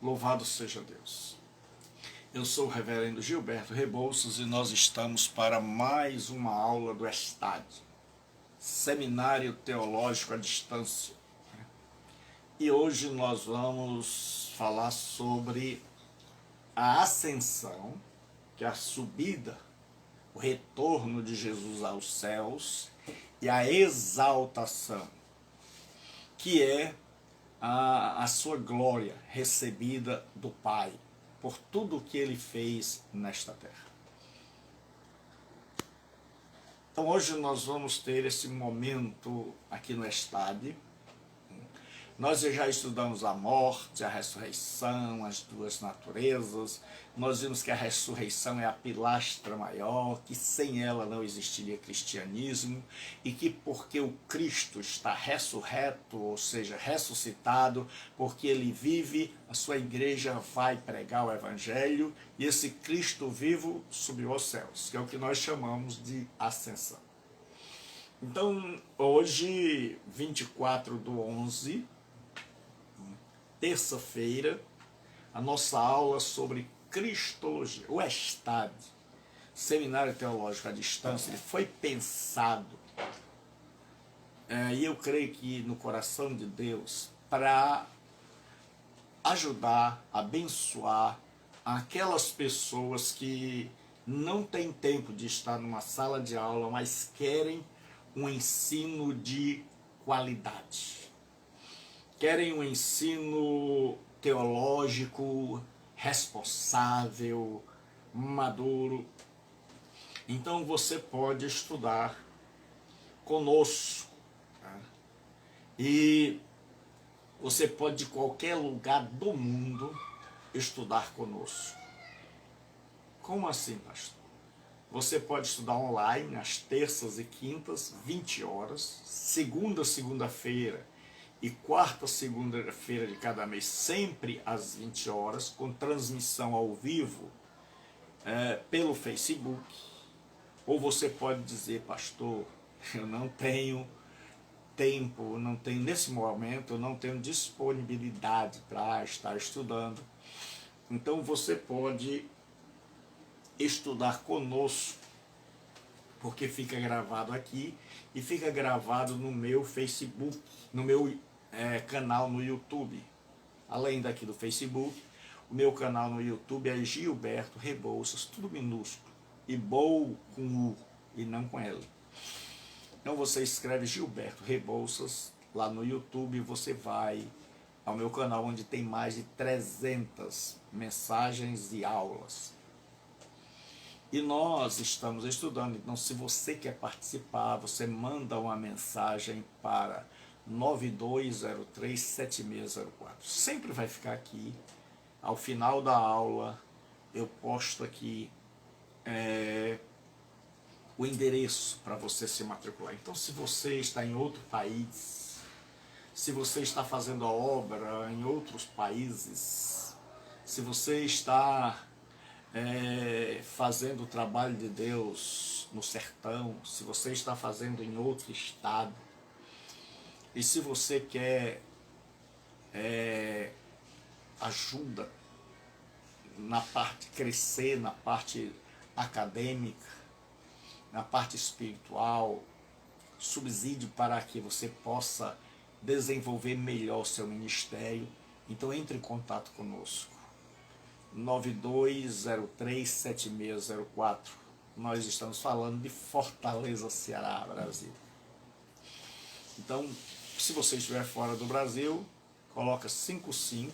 Louvado seja Deus. Eu sou o reverendo Gilberto Rebouças e nós estamos para mais uma aula do ESTAD, Seminário Teológico à Distância. E hoje nós vamos falar sobre a ascensão, que é a subida, o retorno de Jesus aos céus, e a exaltação, que é a sua glória recebida do Pai, por tudo o que ele fez nesta terra. Então hoje nós vamos ter esse momento aqui no ESTAD. Nós já estudamos a morte, a ressurreição, as duas naturezas. Nós vimos que a ressurreição é a pilastra maior, que sem ela não existiria cristianismo, e que porque o Cristo está ressurreto, ou seja, ressuscitado, porque ele vive, a sua igreja vai pregar o Evangelho, e esse Cristo vivo subiu aos céus, que é o que nós chamamos de ascensão. Então, hoje, 24/11, terça-feira, a nossa aula sobre Cristologia, o ESTAD, Seminário Teológico à Distância, ele foi pensado, e eu creio que no coração de Deus, para ajudar, abençoar aquelas pessoas que não têm tempo de estar numa sala de aula, mas querem um ensino de qualidade. Querem um ensino teológico, responsável, maduro. Então você pode estudar conosco. Tá? E você pode de qualquer lugar do mundo estudar conosco. Como assim, pastor? Você pode estudar online às terças e quintas, 20 horas, segunda-feira e quarta segunda-feira de cada mês, sempre às 20 horas, com transmissão ao vivo pelo Facebook. Ou você pode dizer, pastor, eu não tenho tempo, nesse momento, eu não tenho disponibilidade para estar estudando. Então você pode estudar conosco, porque fica gravado aqui e fica gravado no meu Facebook, no meu canal no YouTube. Além daqui do Facebook, o meu canal no YouTube é Gilberto Rebouças, tudo minúsculo, e Bou com U e não com L. Então você escreve Gilberto Rebouças lá no YouTube e você vai ao meu canal, onde tem mais de 300 mensagens e aulas. E nós estamos estudando, então se você quer participar, você manda uma mensagem para 9203-7604. Sempre vai ficar aqui, ao final da aula, eu posto aqui o endereço para você se matricular. Então se você está em outro país, se você está fazendo a obra em outros países, se você está fazendo o trabalho de Deus no sertão, se você está fazendo em outro estado, e se você quer ajuda na parte crescer, na parte acadêmica, na parte espiritual, subsídio para que você possa desenvolver melhor o seu ministério, então entre em contato conosco. 9203-7604. Nós estamos falando de Fortaleza, Ceará, Brasil. Então, se você estiver fora do Brasil, coloca 55,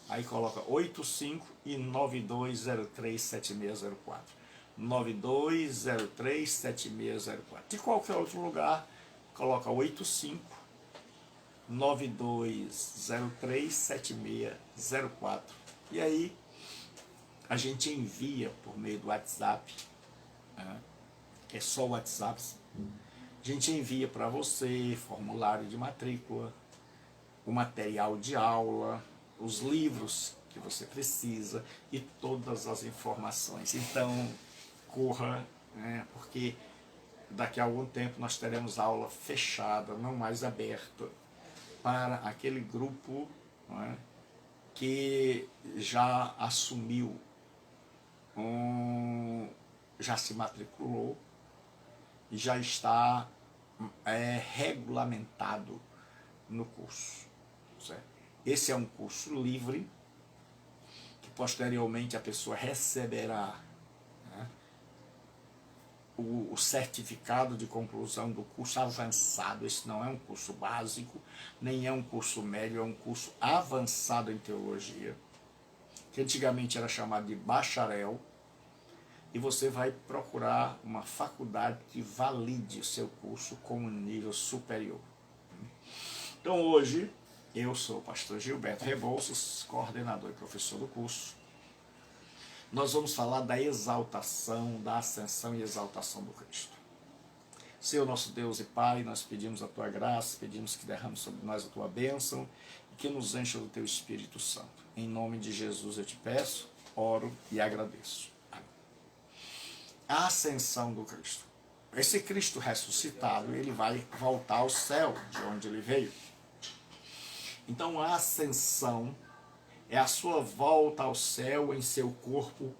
aí coloca 85 e 9203-7604. 9203-7604. De qualquer outro lugar, coloca 85 9203-7604. E aí a gente envia por meio do WhatsApp, é só o WhatsApp, a gente envia para você formulário de matrícula, o material de aula, os livros que você precisa e todas as informações. Então corra, porque daqui a algum tempo nós teremos aula fechada, não mais aberta, para aquele grupo que já assumiu, já se matriculou e já está regulamentado no curso. Certo? Esse é um curso livre, que posteriormente a pessoa receberá, né, o certificado de conclusão do curso avançado. Esse não é um curso básico, nem é um curso médio, é um curso avançado em teologia, que antigamente era chamado de bacharel, e você vai procurar uma faculdade que valide o seu curso como nível superior. Então hoje, eu sou o pastor Gilberto Rebouças, coordenador e professor do curso. Nós vamos falar da exaltação, da ascensão e exaltação do Cristo. Senhor nosso Deus e Pai, nós pedimos a Tua graça, pedimos que derrame sobre nós a Tua bênção e que nos encha do Teu Espírito Santo. Em nome de Jesus eu te peço, oro e agradeço. Amém. A ascensão do Cristo. Esse Cristo ressuscitado, ele vai voltar ao céu de onde ele veio. Então a ascensão é a sua volta ao céu em seu corpo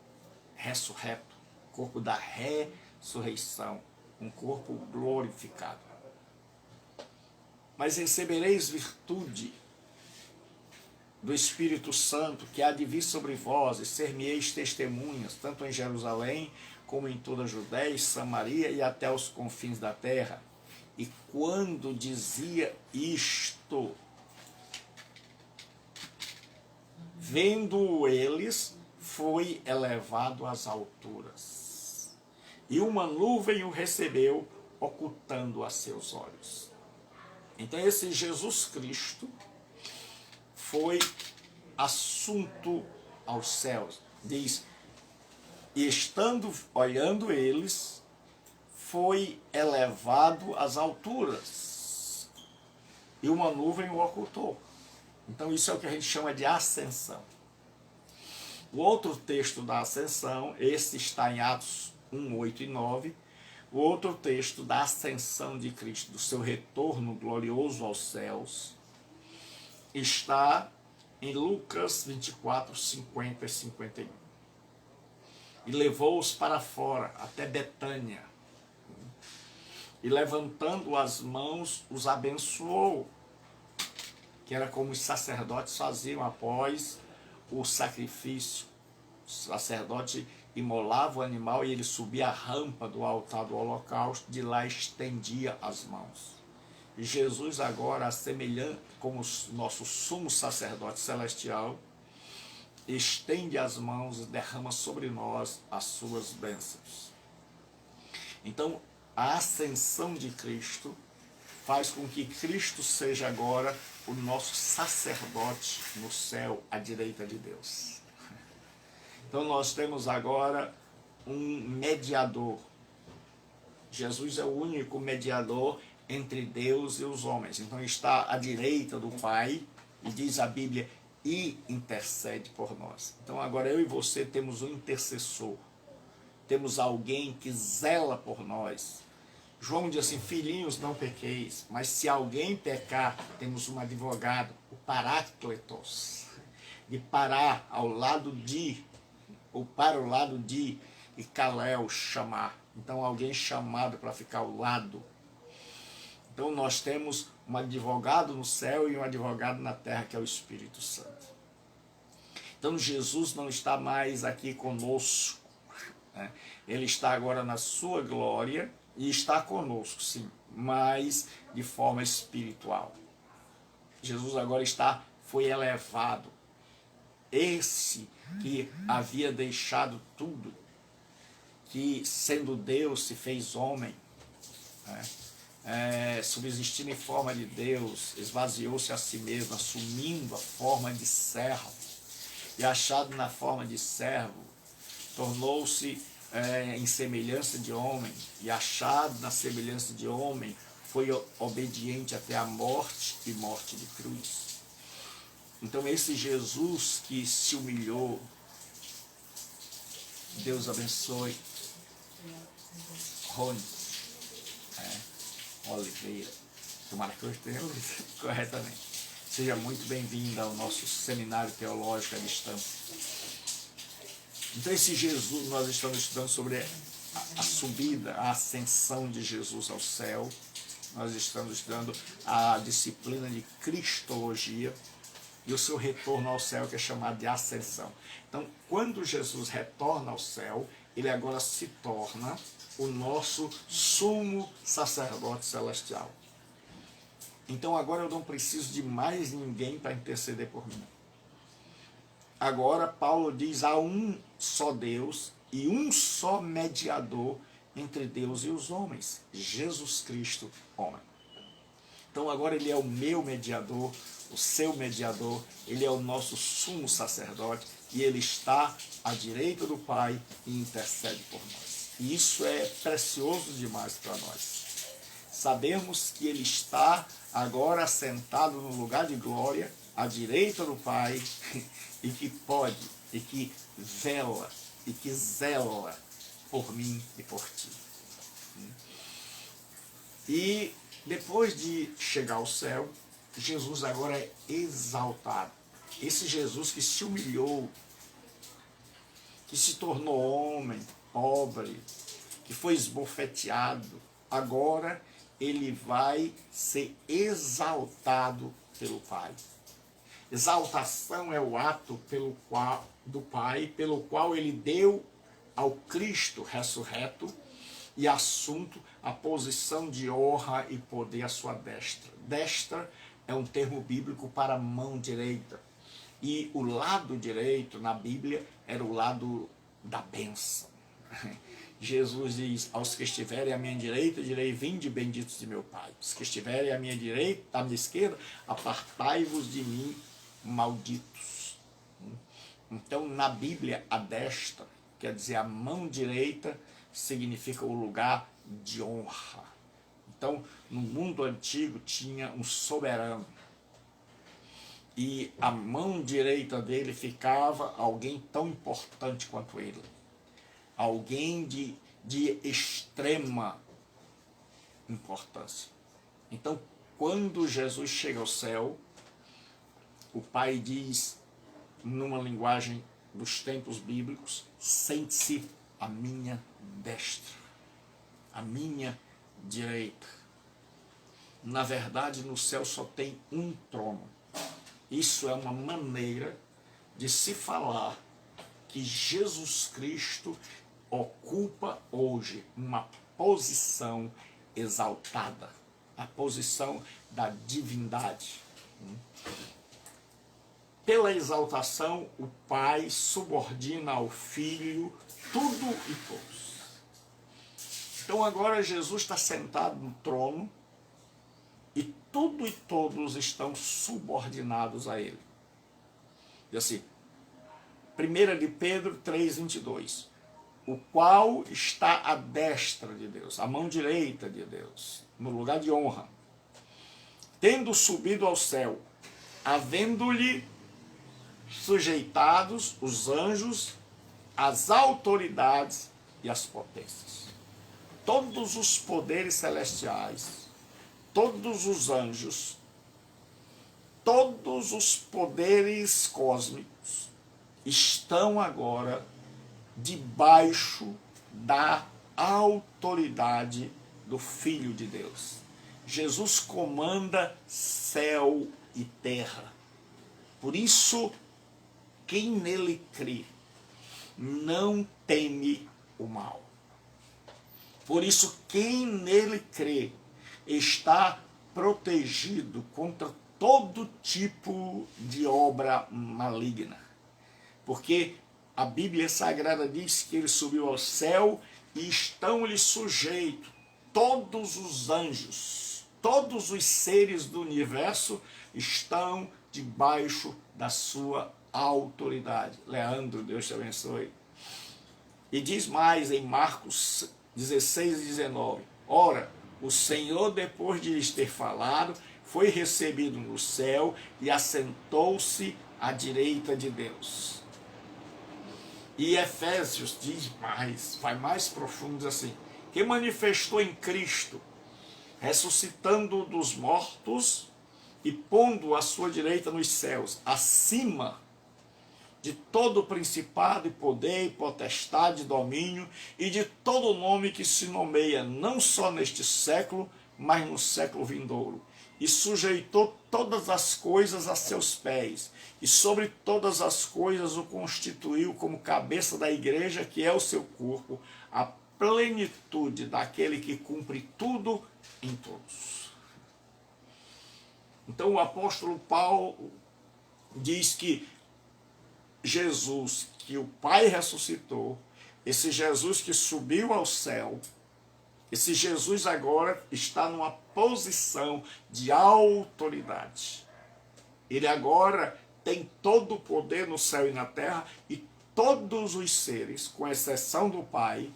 ressurreto, corpo da ressurreição, um corpo glorificado. Mas recebereis virtude do Espírito Santo, que há de vir sobre vós, e ser-me-eis testemunhas, tanto em Jerusalém, como em toda a Judéia e Samaria e até os confins da terra. E quando dizia isto, vendo eles, foi elevado às alturas, e uma nuvem o recebeu, ocultando a seus olhos. Então esse Jesus Cristo foi assunto aos céus. Diz, e estando olhando eles, foi elevado às alturas, e uma nuvem o ocultou. Então isso é o que a gente chama de ascensão. O outro texto da ascensão, esse está em Atos 1, 8 e 9. O outro texto da ascensão de Cristo, do seu retorno glorioso aos céus, está em Lucas 24, 50 e 51. E levou-os para fora, até Betânia. E levantando as mãos, os abençoou, que era como os sacerdotes faziam após o sacrifício. O sacerdote imolava o animal e ele subia a rampa do altar do holocausto, de lá estendia as mãos. E Jesus agora, semelhante como nosso sumo sacerdote celestial, estende as mãos e derrama sobre nós as suas bênçãos. Então, a ascensão de Cristo faz com que Cristo seja agora o nosso sacerdote no céu, à direita de Deus. Então nós temos agora um mediador. Jesus é o único mediador entre Deus e os homens. Então está à direita do Pai, e diz a Bíblia, e intercede por nós. Então agora eu e você temos um intercessor. Temos alguém que zela por nós. João diz assim, filhinhos, não pequeis, mas se alguém pecar, temos um advogado, o Parácletos, de parar ao lado de, ou para o lado de, e Kalel, chamar. Então alguém chamado para ficar ao lado. Então nós temos um advogado no céu e um advogado na terra, que é o Espírito Santo. Então Jesus não está mais aqui conosco, né? Ele está agora na sua glória, e está conosco, sim, mas de forma espiritual. Jesus agora foi elevado. Esse que havia deixado tudo, que sendo Deus se fez homem, né? Subsistindo em forma de Deus, esvaziou-se a si mesmo, assumindo a forma de servo, e achado na forma de servo, tornou-se em semelhança de homem, e achado na semelhança de homem, foi obediente até a morte, e morte de cruz. Então esse Jesus que se humilhou, Deus abençoe Rony Oliveira, tomara que eu tenha corretamente. Seja muito bem-vinda ao nosso seminário teológico à distância. Então esse Jesus, nós estamos estudando sobre a subida, a ascensão de Jesus ao céu. Nós estamos estudando a disciplina de Cristologia e o seu retorno ao céu, que é chamado de ascensão. Então, quando Jesus retorna ao céu, ele agora se torna o nosso sumo sacerdote celestial. Então agora eu não preciso de mais ninguém para interceder por mim. Agora Paulo diz, há um só Deus e um só mediador entre Deus e os homens, Jesus Cristo, homem. Então agora ele é o meu mediador, o seu mediador, ele é o nosso sumo sacerdote e ele está à direita do Pai e intercede por nós. E isso é precioso demais para nós. Sabemos que ele está agora sentado no lugar de glória, à direita do Pai, e que pode, e que vela, e que zela por mim e por ti. E depois de chegar ao céu, Jesus agora é exaltado. Esse Jesus que se humilhou, que se tornou homem, pobre, que foi esbofeteado, agora ele vai ser exaltado pelo Pai. Exaltação é o ato do Pai, pelo qual ele deu ao Cristo ressurreto e assunto a posição de honra e poder à sua destra. Destra é um termo bíblico para a mão direita. E o lado direito na Bíblia era o lado da bênção. Jesus diz, aos que estiverem à minha direita, direi, vinde benditos de meu Pai. Os que estiverem à minha direita, à minha esquerda, apartai-vos de mim, malditos. Então, na Bíblia, a destra, quer dizer, a mão direita, significa o lugar de honra. Então, no mundo antigo, tinha um soberano. E a mão direita dele ficava alguém tão importante quanto ele. Alguém de extrema importância. Então, quando Jesus chega ao céu, o Pai diz, numa linguagem dos tempos bíblicos, sente-se à minha destra, à minha direita. Na verdade, no céu só tem um trono. Isso é uma maneira de se falar que Jesus Cristo ocupa hoje uma posição exaltada, a posição da divindade. Pela exaltação, o Pai subordina ao Filho tudo e todos. Então agora Jesus está sentado no trono e tudo e todos estão subordinados a ele. E assim, 1 de Pedro 3,22, o qual está à destra de Deus, à mão direita de Deus, no lugar de honra, tendo subido ao céu, havendo-lhe sujeitados os anjos, as autoridades e as potências. Todos os poderes celestiais, todos os anjos, todos os poderes cósmicos estão agora debaixo da autoridade do Filho de Deus. Jesus comanda céu e terra. Por isso, quem nele crê não teme o mal. Por isso, quem nele crê está protegido contra todo tipo de obra maligna. Porque a Bíblia Sagrada diz que ele subiu ao céu e estão-lhe sujeitos todos os anjos, todos os seres do universo estão debaixo da sua autoridade. Leandro, Deus te abençoe. E diz mais em Marcos 16 e 19, ora, o Senhor, depois de lhes ter falado, foi recebido no céu e assentou-se à direita de Deus. E Efésios diz mais, vai mais profundo, diz assim, que manifestou em Cristo, ressuscitando dos mortos e pondo a sua direita nos céus, acima de todo principado e poder e potestade e domínio e de todo nome que se nomeia, não só neste século, mas no século vindouro. E sujeitou todas as coisas a seus pés, e sobre todas as coisas o constituiu como cabeça da igreja, que é o seu corpo, a plenitude daquele que cumpre tudo em todos. Então o apóstolo Paulo diz que Jesus, que o Pai ressuscitou, esse Jesus que subiu ao céu, esse Jesus agora está numa posição de autoridade. Ele agora tem todo o poder no céu e na terra, e todos os seres, com exceção do Pai,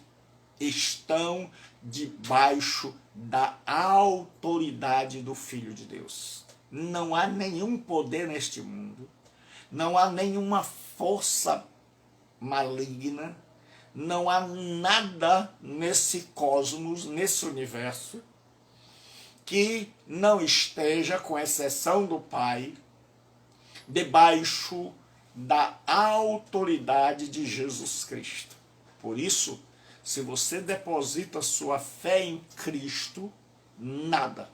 estão debaixo da autoridade do Filho de Deus. Não há nenhum poder neste mundo, não há nenhuma força maligna, não há nada nesse cosmos, nesse universo, que não esteja, com exceção do Pai, debaixo da autoridade de Jesus Cristo. Por isso, se você deposita sua fé em Cristo, nada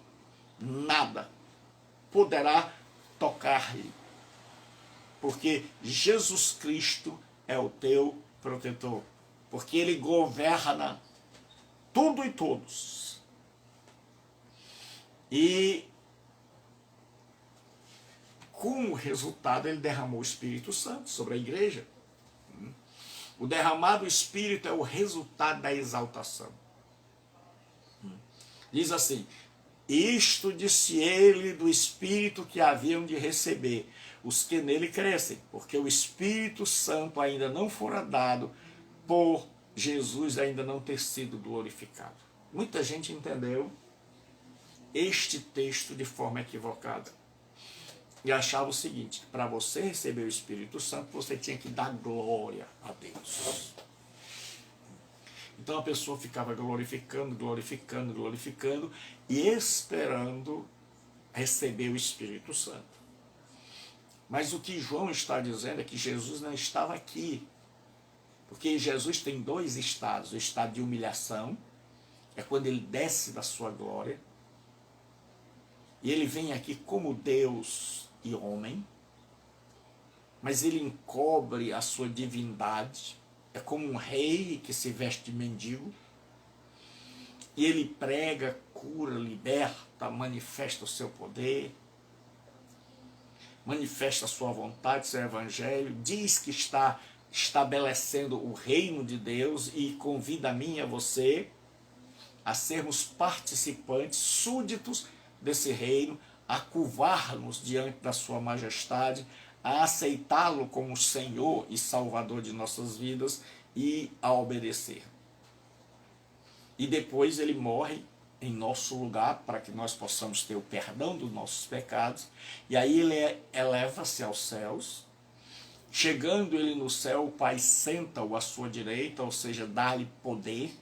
poderá tocar-lhe. Porque Jesus Cristo é o teu protetor. Porque ele governa tudo e todos. E como resultado, ele derramou o Espírito Santo sobre a igreja. O derramado Espírito é o resultado da exaltação. Diz assim: isto disse ele do Espírito que haviam de receber os que nele crescem, porque o Espírito Santo ainda não fora dado por Jesus ainda não ter sido glorificado. Muita gente entendeu este texto de forma equivocada e achava o seguinte: para você receber o Espírito Santo, você tinha que dar glória a Deus. Então a pessoa ficava glorificando e esperando receber o Espírito Santo. Mas o que João está dizendo é que Jesus não estava aqui. Porque Jesus tem dois estados: o estado de humilhação, é quando ele desce da sua glória, e ele vem aqui como Deus e homem, mas ele encobre a sua divindade, é como um rei que se veste de mendigo, e ele prega, cura, liberta, manifesta o seu poder, manifesta a sua vontade, seu evangelho, diz que está estabelecendo o reino de Deus e convida a mim e a você a sermos participantes, súditos desse reino, a curvar-nos diante da sua majestade, a aceitá-lo como Senhor e Salvador de nossas vidas e a obedecer. E depois ele morre em nosso lugar para que nós possamos ter o perdão dos nossos pecados, e aí ele eleva-se aos céus. Chegando ele no céu, o Pai senta-o à sua direita, ou seja, dá-lhe poder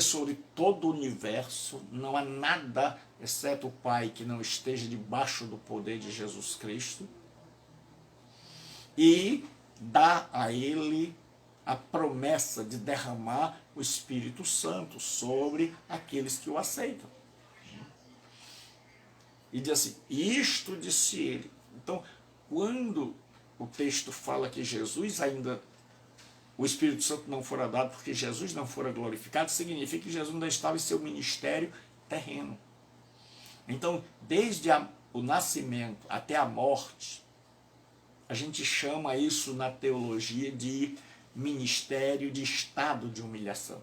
sobre todo o universo. Não há nada, exceto o Pai, que não esteja debaixo do poder de Jesus Cristo. E dá a ele a promessa de derramar o Espírito Santo sobre aqueles que o aceitam. E diz assim: isto disse ele. Então, quando o texto fala que Jesus ainda, o Espírito Santo não fora dado porque Jesus não fora glorificado, significa que Jesus ainda estava em seu ministério terreno. Então, desde o nascimento até a morte, a gente chama isso na teologia de ministério de estado de humilhação.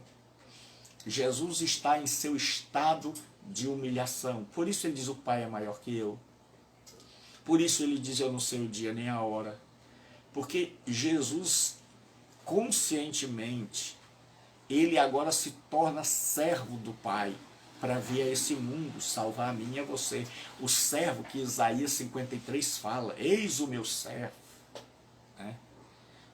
Jesus está em seu estado de humilhação. Por isso ele diz: o Pai é maior que eu. Por isso ele diz: eu não sei o dia nem a hora. Porque Jesus, conscientemente, ele agora se torna servo do Pai para vir a esse mundo salvar a mim e a você. O servo que Isaías 53 fala: eis o meu servo.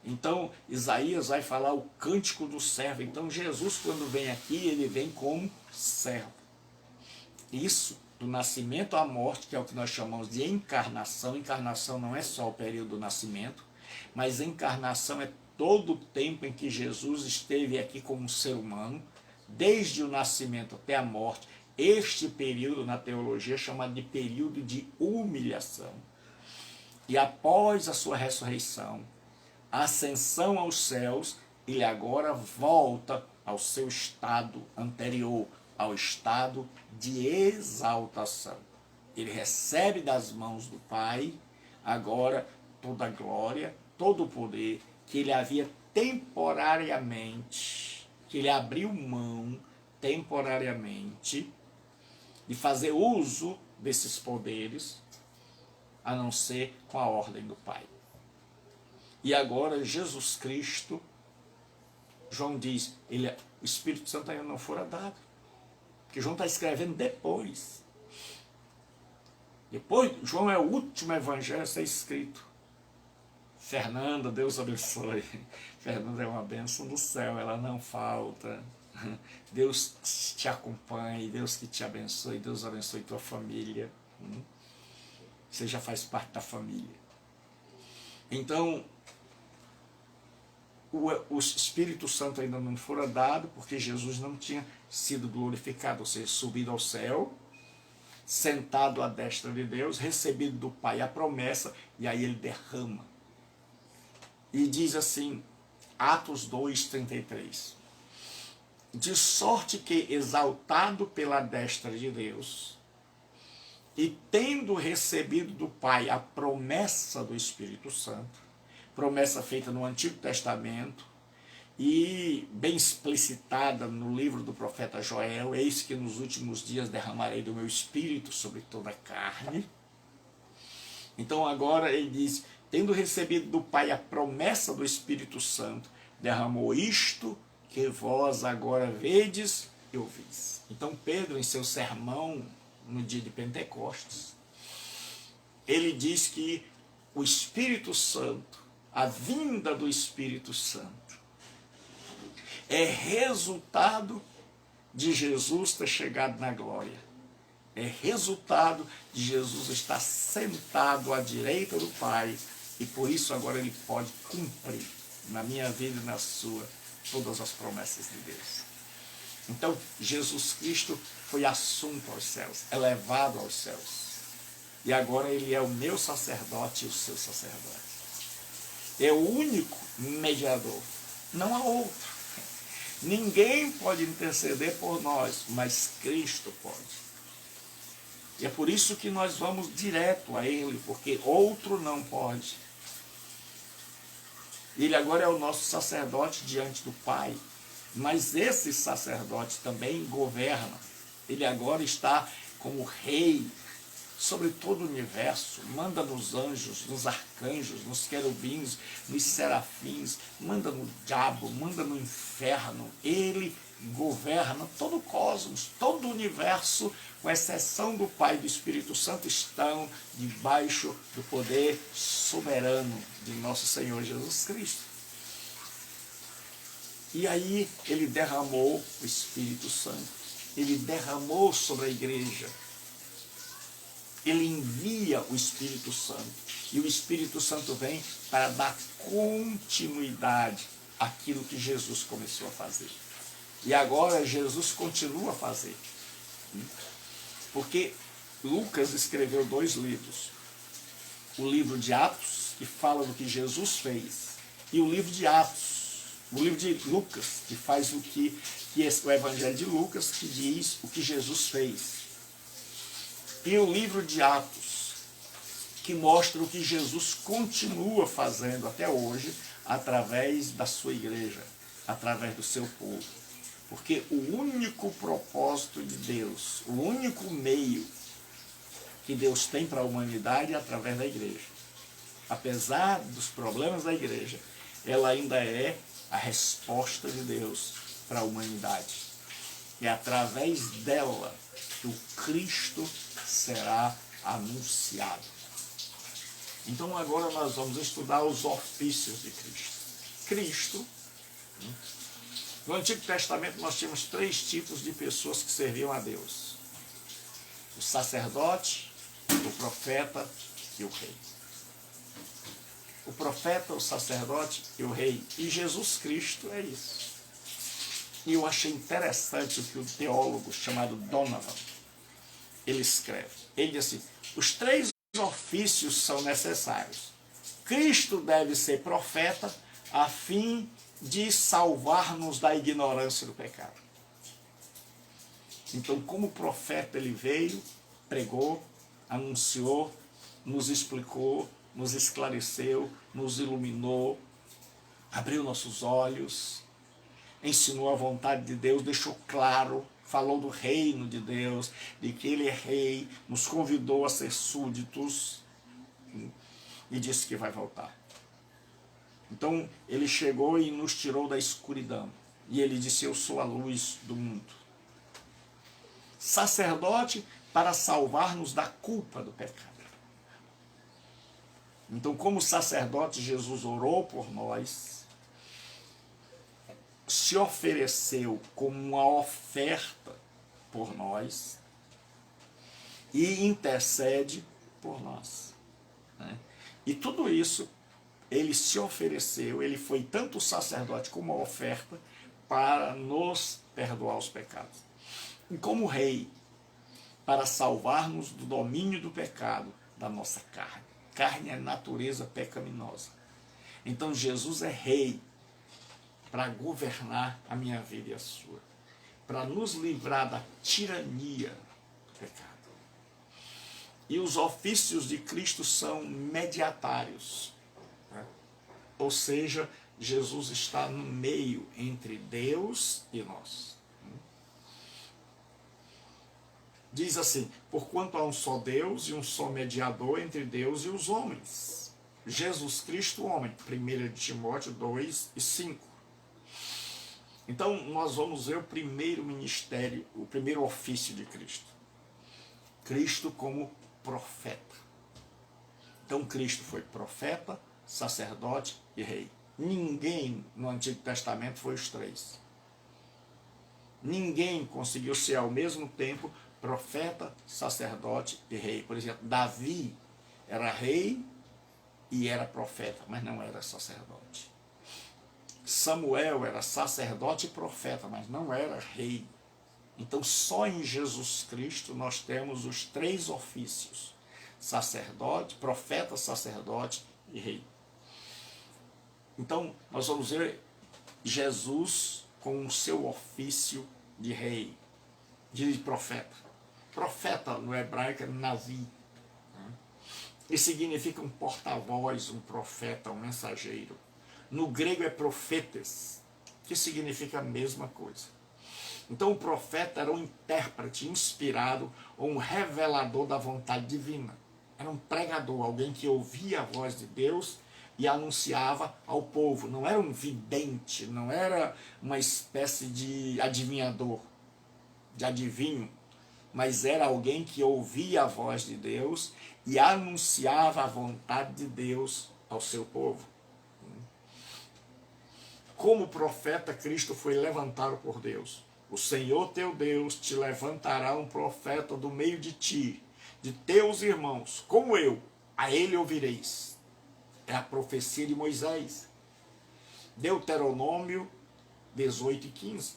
Então Isaías vai falar o cântico do servo. Então Jesus, quando vem aqui, ele vem como servo. Isso do nascimento à morte, que é o que nós chamamos de encarnação. Encarnação não é só o período do nascimento, mas encarnação é todo o tempo em que Jesus esteve aqui como ser humano, desde o nascimento até a morte. Este período na teologia é chamado de período de humilhação. E após a sua ressurreição, a ascensão aos céus, ele agora volta ao seu estado anterior, ao estado de exaltação. Ele recebe das mãos do Pai agora toda a glória, todo o poder que ele havia temporariamente, que ele abriu mão temporariamente de fazer uso desses poderes, a não ser com a ordem do Pai. E agora Jesus Cristo, João diz, o Espírito Santo ainda não fora dado, porque João está escrevendo depois. João é o último evangelho a ser escrito. Fernanda, Deus abençoe. Fernanda é uma bênção do céu, ela não falta. Deus te acompanhe, Deus que te abençoe, Deus abençoe tua família. Você já faz parte da família. Então, o Espírito Santo ainda não fora dado, porque Jesus não tinha sido glorificado, ou seja, subido ao céu, sentado à destra de Deus, recebido do Pai a promessa, e aí ele derrama. E diz assim, Atos 2:33, de sorte que, exaltado pela destra de Deus, e tendo recebido do Pai a promessa do Espírito Santo, promessa feita no Antigo Testamento e bem explicitada no livro do profeta Joel, eis que nos últimos dias derramarei do meu Espírito sobre toda a carne. Então agora ele diz, tendo recebido do Pai a promessa do Espírito Santo, derramou isto que vós agora vedes e ouvis. Então Pedro, em seu sermão no dia de Pentecostes, ele diz que o Espírito Santo, a vinda do Espírito Santo, é resultado de Jesus ter chegado na glória. É resultado de Jesus estar sentado à direita do Pai, e por isso agora ele pode cumprir na minha vida e na sua todas as promessas de Deus. Então Jesus Cristo foi assunto aos céus, elevado aos céus, e agora ele é o meu sacerdote e o seu sacerdote. É o único mediador, não há outro. Ninguém pode interceder por nós, mas Cristo pode. E é por isso que nós vamos direto a Ele, porque outro não pode. Ele agora é o nosso sacerdote diante do Pai, mas esse sacerdote também governa. Ele agora está como rei sobre todo o universo, manda nos anjos, nos arcanjos, nos querubins, nos serafins, manda no diabo, manda no inferno. Ele governa todo o cosmos, todo o universo, com exceção do Pai e do Espírito Santo, estão debaixo do poder soberano de nosso Senhor Jesus Cristo. E aí ele derramou o Espírito Santo, ele derramou sobre a igreja. Ele envia o Espírito Santo, e o Espírito Santo vem para dar continuidade àquilo que Jesus começou a fazer. E agora Jesus continua a fazer. Porque Lucas escreveu 2 livros. O livro de Atos, que fala do que Jesus fez, e o livro de Atos, o livro de Lucas, que faz o Evangelho de Lucas, que diz o que Jesus fez. E o livro de Atos, que mostra o que Jesus continua fazendo até hoje, através da sua igreja, através do seu povo. Porque o único propósito de Deus, o único meio que Deus tem para a humanidade é através da igreja. Apesar dos problemas da igreja, ela ainda é a resposta de Deus para a humanidade. É através dela que o Cristo será anunciado. Então agora nós vamos estudar os ofícios de Cristo. Cristo, no Antigo Testamento nós tínhamos 3 tipos de pessoas que serviam a Deus. o sacerdote, o profeta e o rei. O profeta, o sacerdote e o rei. E Jesus Cristo é isso. E eu achei interessante o que o teólogo chamado Donovan, ele escreve. Ele diz assim, os três ofícios são necessários. Cristo deve ser profeta a fim de salvar-nos da ignorância do pecado. Então, como profeta, ele veio, pregou, anunciou, nos explicou, nos esclareceu, nos iluminou, abriu nossos olhos, ensinou a vontade de Deus, deixou claro, falou do reino de Deus, de que ele é rei, nos convidou a ser súditos e disse que vai voltar. Então, ele chegou e nos tirou da escuridão. E ele disse, eu sou a luz do mundo. Sacerdote para salvar-nos da culpa do pecado. Então, como sacerdote, Jesus orou por nós, se ofereceu como uma oferta por nós e intercede por nós. Né? E tudo isso, ele se ofereceu, ele foi tanto sacerdote como a oferta para nos perdoar os pecados. E como rei, para salvar-nos do domínio do pecado da nossa carne. Carne é natureza pecaminosa. Então Jesus é rei para governar a minha vida e a sua, para nos livrar da tirania do pecado. E os ofícios de Cristo são mediatários, né? Ou seja, Jesus está no meio entre Deus e nós. Diz assim, porquanto há um só Deus e um só mediador entre Deus e os homens, Jesus Cristo, homem. 1 Timóteo 2 e 5. Então, nós vamos ver o primeiro ministério, o primeiro ofício de Cristo. Cristo como profeta. Então, Cristo foi profeta, sacerdote e rei. Ninguém no Antigo Testamento foi os três. Ninguém conseguiu ser ao mesmo tempo profeta, sacerdote e rei. Por exemplo, Davi era rei e era profeta, mas não era sacerdote. Samuel era sacerdote e profeta, mas não era rei. Então, só em Jesus Cristo nós temos os três ofícios: sacerdote, profeta, sacerdote e rei. Então, nós vamos ver Jesus com o seu ofício de rei, de profeta. Profeta no hebraico é Navi. E significa um porta-voz, um profeta, um mensageiro. No grego é profetes, que significa a mesma coisa. Então o profeta era um intérprete inspirado ou um revelador da vontade divina. Era um pregador, alguém que ouvia a voz de Deus e anunciava ao povo. Não era um vidente, não era uma espécie de adivinhador, de adivinho, mas era alguém que ouvia a voz de Deus e anunciava a vontade de Deus ao seu povo. Como profeta, Cristo foi levantado por Deus. O Senhor teu Deus te levantará um profeta do meio de ti, de teus irmãos, como eu, a ele ouvireis. É a profecia de Moisés. Deuteronômio 18 e 15.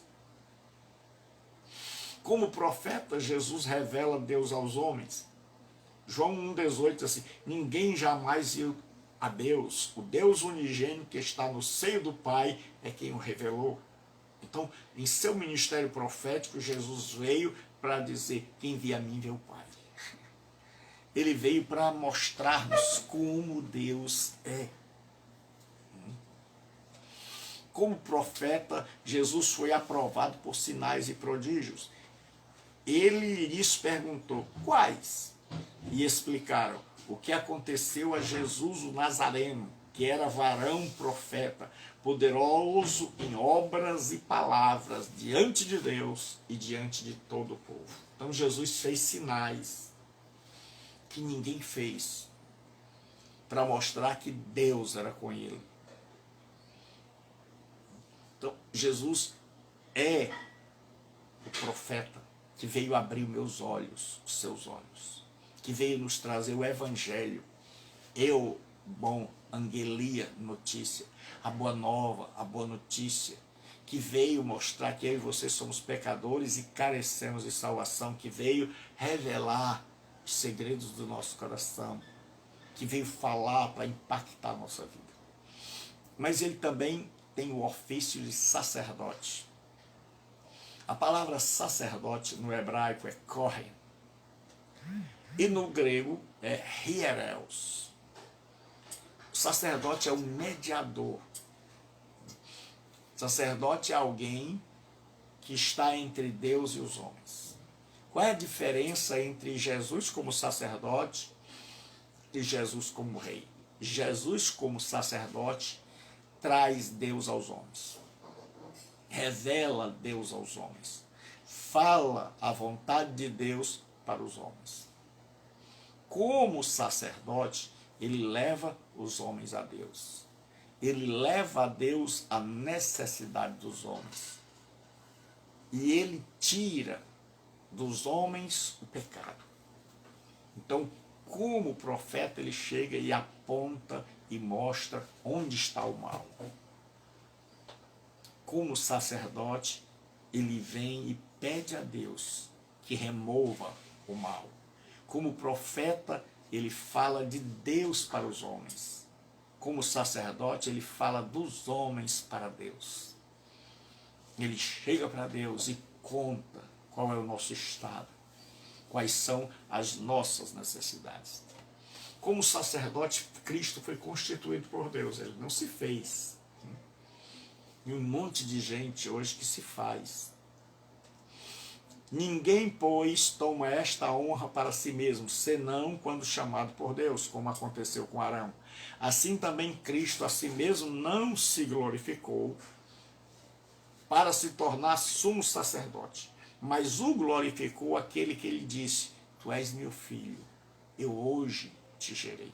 Como profeta, Jesus revela Deus aos homens. João 1,18 diz assim, ninguém jamais viu a Deus, o Deus unigênito que está no seio do Pai é quem o revelou. Então, em seu ministério profético, Jesus veio para dizer, quem vê a mim vê o Pai. Ele veio para mostrar-nos como Deus é. Como profeta, Jesus foi aprovado por sinais e prodígios. Ele lhes perguntou, quais? E explicaram o que aconteceu a Jesus o Nazareno, que era varão profeta, poderoso em obras e palavras diante de Deus e diante de todo o povo. Então Jesus fez sinais que ninguém fez para mostrar que Deus era com ele. Então Jesus é o profeta. que veio abrir meus olhos, os seus olhos, que veio nos trazer o Evangelho. Angelia, notícia, a boa nova, a boa notícia, que veio mostrar que eu e você somos pecadores e carecemos de salvação, que veio revelar os segredos do nosso coração, que veio falar para impactar a nossa vida. Mas ele também tem o ofício de sacerdote. A palavra sacerdote no hebraico é kohen, e no grego é hieros. O sacerdote é o mediador. O sacerdote é alguém que está entre Deus e os homens. Qual é a diferença entre Jesus como sacerdote e Jesus como rei? Jesus como sacerdote traz Deus aos homens, revela Deus aos homens, fala a vontade de Deus para os homens. Como sacerdote, ele leva os homens a Deus. Ele leva a Deus a necessidade dos homens. E ele tira dos homens o pecado. Então, como profeta, ele chega e aponta e mostra onde está o mal. Como sacerdote, ele vem e pede a Deus que remova o mal. Como profeta, ele fala de Deus para os homens. Como sacerdote, ele fala dos homens para Deus. Ele chega para Deus e conta qual é o nosso estado, quais são as nossas necessidades. Como sacerdote, Cristo foi constituído por Deus, ele não se fez. E um monte de gente hoje que se faz. Ninguém, pois, toma esta honra para si mesmo, senão quando chamado por Deus, como aconteceu com Arão. Assim também Cristo a si mesmo não se glorificou para se tornar sumo sacerdote, mas o glorificou aquele que lhe disse: tu és meu filho, eu hoje te gerei.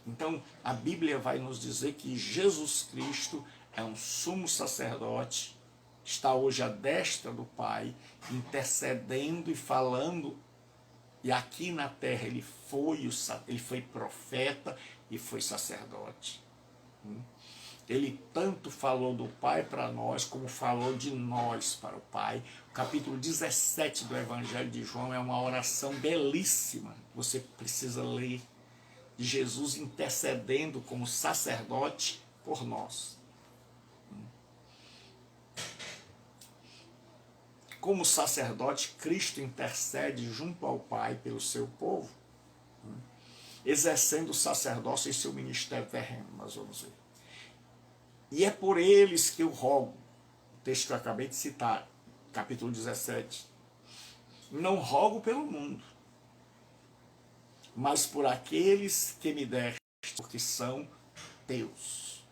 Então, a Bíblia vai nos dizer que Jesus Cristo é um sumo sacerdote, está hoje à destra do Pai, intercedendo e falando, e aqui na terra ele foi profeta e foi sacerdote. Ele tanto falou do Pai para nós, como falou de nós para o Pai. O capítulo 17 do Evangelho de João é uma oração belíssima, você precisa ler, de Jesus intercedendo como sacerdote por nós. Como sacerdote, Cristo intercede junto ao Pai pelo seu povo, exercendo o sacerdócio em seu ministério terreno, nós vamos ver. E é por eles que eu rogo, o texto que eu acabei de citar, capítulo 17. Não rogo pelo mundo, mas por aqueles que me deste, porque são teus.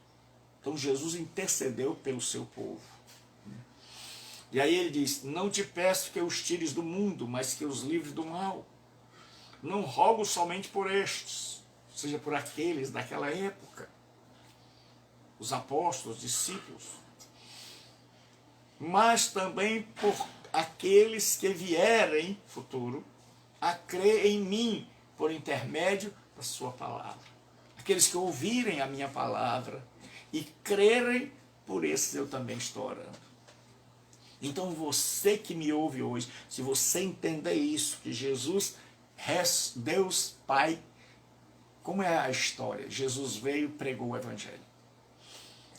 Então Jesus intercedeu pelo seu povo. E aí ele diz: não te peço que os tires do mundo, mas que os livres do mal. Não rogo somente por estes, ou seja, por aqueles daquela época, os apóstolos, os discípulos, mas também por aqueles que vierem, futuro, a crer em mim, por intermédio da sua palavra. Aqueles que ouvirem a minha palavra e crerem, por esses eu também estou orando. Então você que me ouve hoje, se você entender isso, que Jesus, Deus Pai, como é a história? Jesus veio e pregou o Evangelho.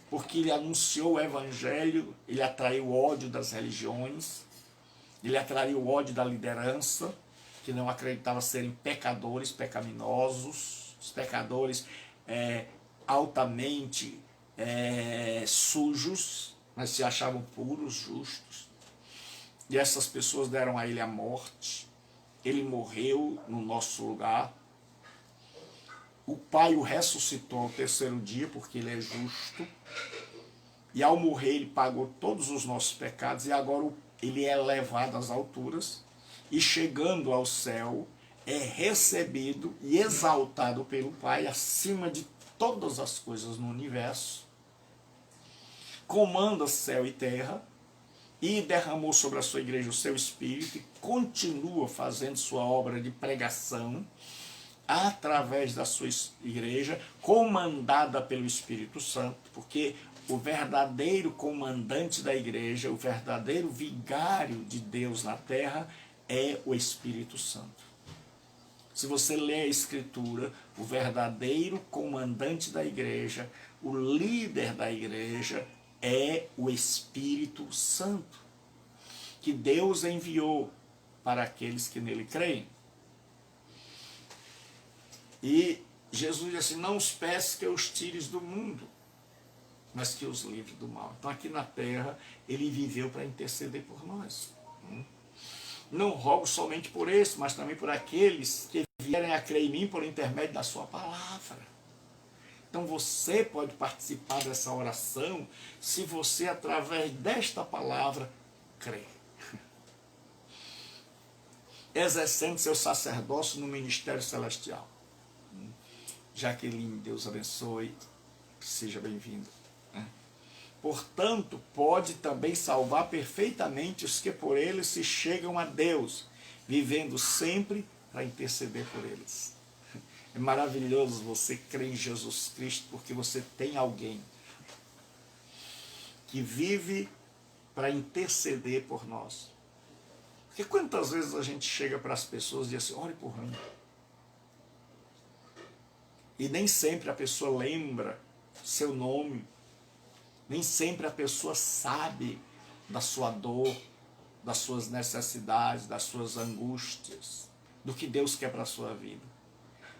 Porque ele anunciou o Evangelho, ele atraiu o ódio das religiões, ele atraiu o ódio da liderança, que não acreditava serem pecadores, pecaminosos, os pecadores altamente sujos, mas se achavam puros, justos. E essas pessoas deram a ele a morte. Ele morreu no nosso lugar. O Pai o ressuscitou ao terceiro dia, porque ele é justo. E ao morrer ele pagou todos os nossos pecados, e agora ele é levado às alturas, e chegando ao céu, é recebido e exaltado pelo Pai acima de todas as coisas no universo. Comanda céu e terra, e derramou sobre a sua igreja o seu Espírito e continua fazendo sua obra de pregação através da sua igreja, comandada pelo Espírito Santo, porque o verdadeiro comandante da igreja, o verdadeiro vigário de Deus na terra é o Espírito Santo. Se você lê a Escritura, o verdadeiro comandante da igreja, o líder da igreja é o Espírito Santo, que Deus enviou para aqueles que nele creem. E Jesus disse assim, não os peço que os tires do mundo, mas que os livre do mal. Então aqui na terra, ele viveu para interceder por nós. Não rogo somente por esse, mas também por aqueles que vierem a crer em mim por intermédio da sua palavra. Então você pode participar dessa oração se você, através desta palavra, crê. Exercendo seu sacerdócio no ministério celestial. Jaqueline, Deus abençoe, seja bem-vinda. Portanto, pode também salvar perfeitamente os que por ele se chegam a Deus, vivendo sempre para interceder por eles. É maravilhoso você crer em Jesus Cristo, porque você tem alguém que vive para interceder por nós. Porque quantas vezes a gente chega para as pessoas e diz assim, ore por mim. E nem sempre a pessoa lembra seu nome, nem sempre a pessoa sabe da sua dor, das suas necessidades, das suas angústias, do que Deus quer para a sua vida.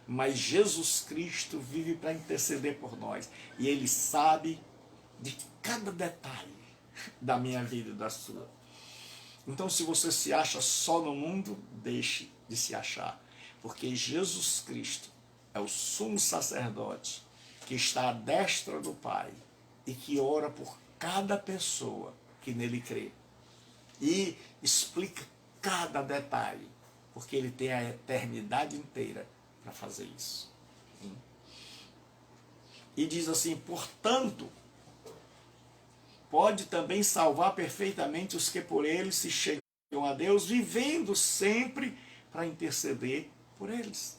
Mas Jesus Cristo vive para interceder por nós. E Ele sabe de cada detalhe da minha vida e da sua. Então, se você se acha só no mundo, deixe de se achar. Porque Jesus Cristo é o sumo sacerdote que está à destra do Pai e que ora por cada pessoa que nele crê. E explica cada detalhe, porque ele tem a eternidade inteira para fazer isso. E diz assim, portanto, pode também salvar perfeitamente os que por ele se chegam a Deus, vivendo sempre para interceder por eles.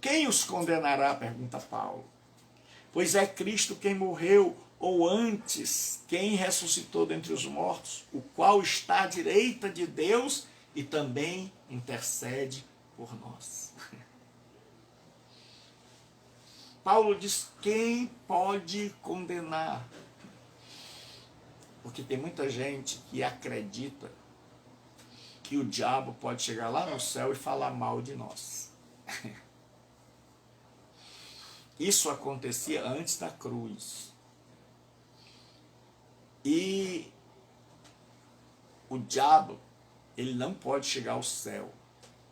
Quem os condenará? Pergunta Paulo. Pois é Cristo quem morreu, ou antes, quem ressuscitou dentre os mortos, o qual está à direita de Deus e também intercede por nós. Paulo diz, quem pode condenar? Porque tem muita gente que acredita que o diabo pode chegar lá no céu e falar mal de nós. Isso acontecia antes da cruz. E o diabo, ele não pode chegar ao céu.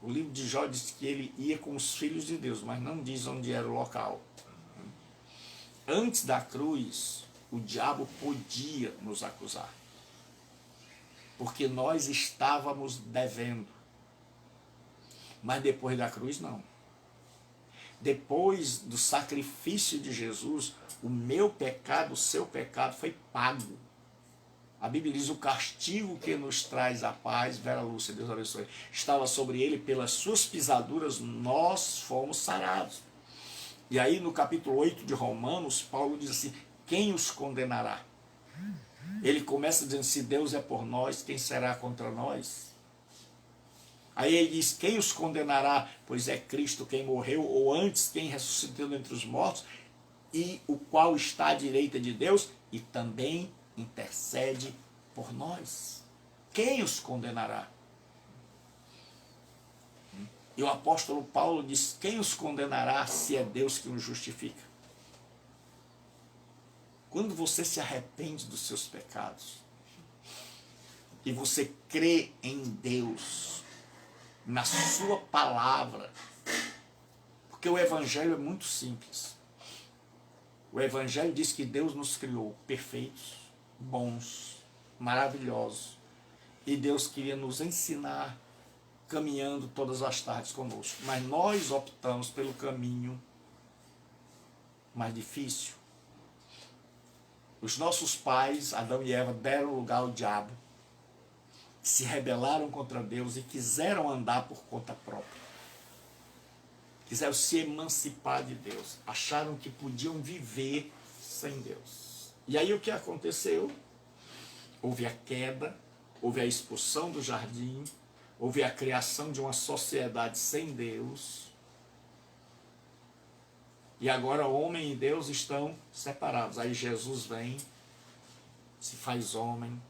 O livro de Jó diz que ele ia com os filhos de Deus, mas não diz onde era o local. Antes da cruz, o diabo podia nos acusar. Porque nós estávamos devendo. Mas depois da cruz, não. Depois do sacrifício de Jesus, o meu pecado, o seu pecado foi pago. A Bíblia diz, o castigo que nos traz a paz, Vera Lúcia, Deus abençoe, estava sobre ele, pelas suas pisaduras nós fomos sarados. E aí no capítulo 8 de Romanos, Paulo diz assim, quem os condenará? Ele começa dizendo, se Deus é por nós, quem será contra nós? Aí ele diz, quem os condenará? Pois é Cristo quem morreu, ou antes quem ressuscitou dentre os mortos, e o qual está à direita de Deus, e também intercede por nós. Quem os condenará? E o apóstolo Paulo diz, quem os condenará se é Deus que os justifica? Quando você se arrepende dos seus pecados, e você crê em Deus, na sua palavra, porque o evangelho é muito simples. O evangelho diz que Deus nos criou perfeitos, bons, maravilhosos, e Deus queria nos ensinar caminhando todas as tardes conosco, mas nós optamos pelo caminho mais difícil. Os nossos pais, Adão e Eva, deram lugar ao diabo, se rebelaram contra Deus e quiseram andar por conta própria. Quiseram se emancipar de Deus. Acharam que podiam viver sem Deus. E aí o que aconteceu? Houve a queda, houve a expulsão do jardim, houve a criação de uma sociedade sem Deus. E agora o homem e Deus estão separados. Aí Jesus vem, se faz homem